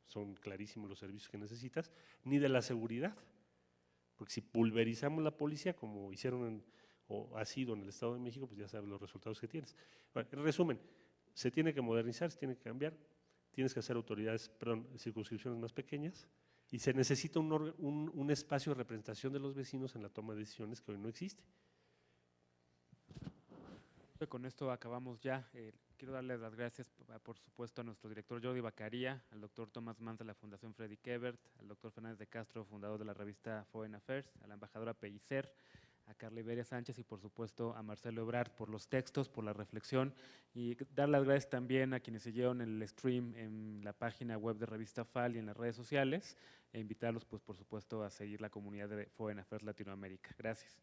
son clarísimos los servicios que necesitas, ni de la seguridad, porque si pulverizamos la policía, como hicieron o ha sido en el Estado de México, pues ya sabes los resultados que tienes. Bueno, en resumen, se tiene que modernizar, se tiene que cambiar, tienes que hacer circunscripciones más pequeñas, y se necesita un espacio de representación de los vecinos en la toma de decisiones que hoy no existe. Con esto acabamos ya. Quiero darles las gracias, por supuesto, a nuestro director Jordi Bacaría, al doctor Tomás Manz de la Fundación Freddy Kebert, al doctor Fernández de Castro, fundador de la revista Foreign Affairs, a la embajadora Pellicer, a Carla Iberia Sánchez y por supuesto a Marcelo Ebrard por los textos, por la reflexión, y dar las gracias también a quienes siguieron el stream en la página web de Revista FAL y en las redes sociales, e invitarlos pues por supuesto a seguir la comunidad de Foreign Affairs Latinoamérica. Gracias.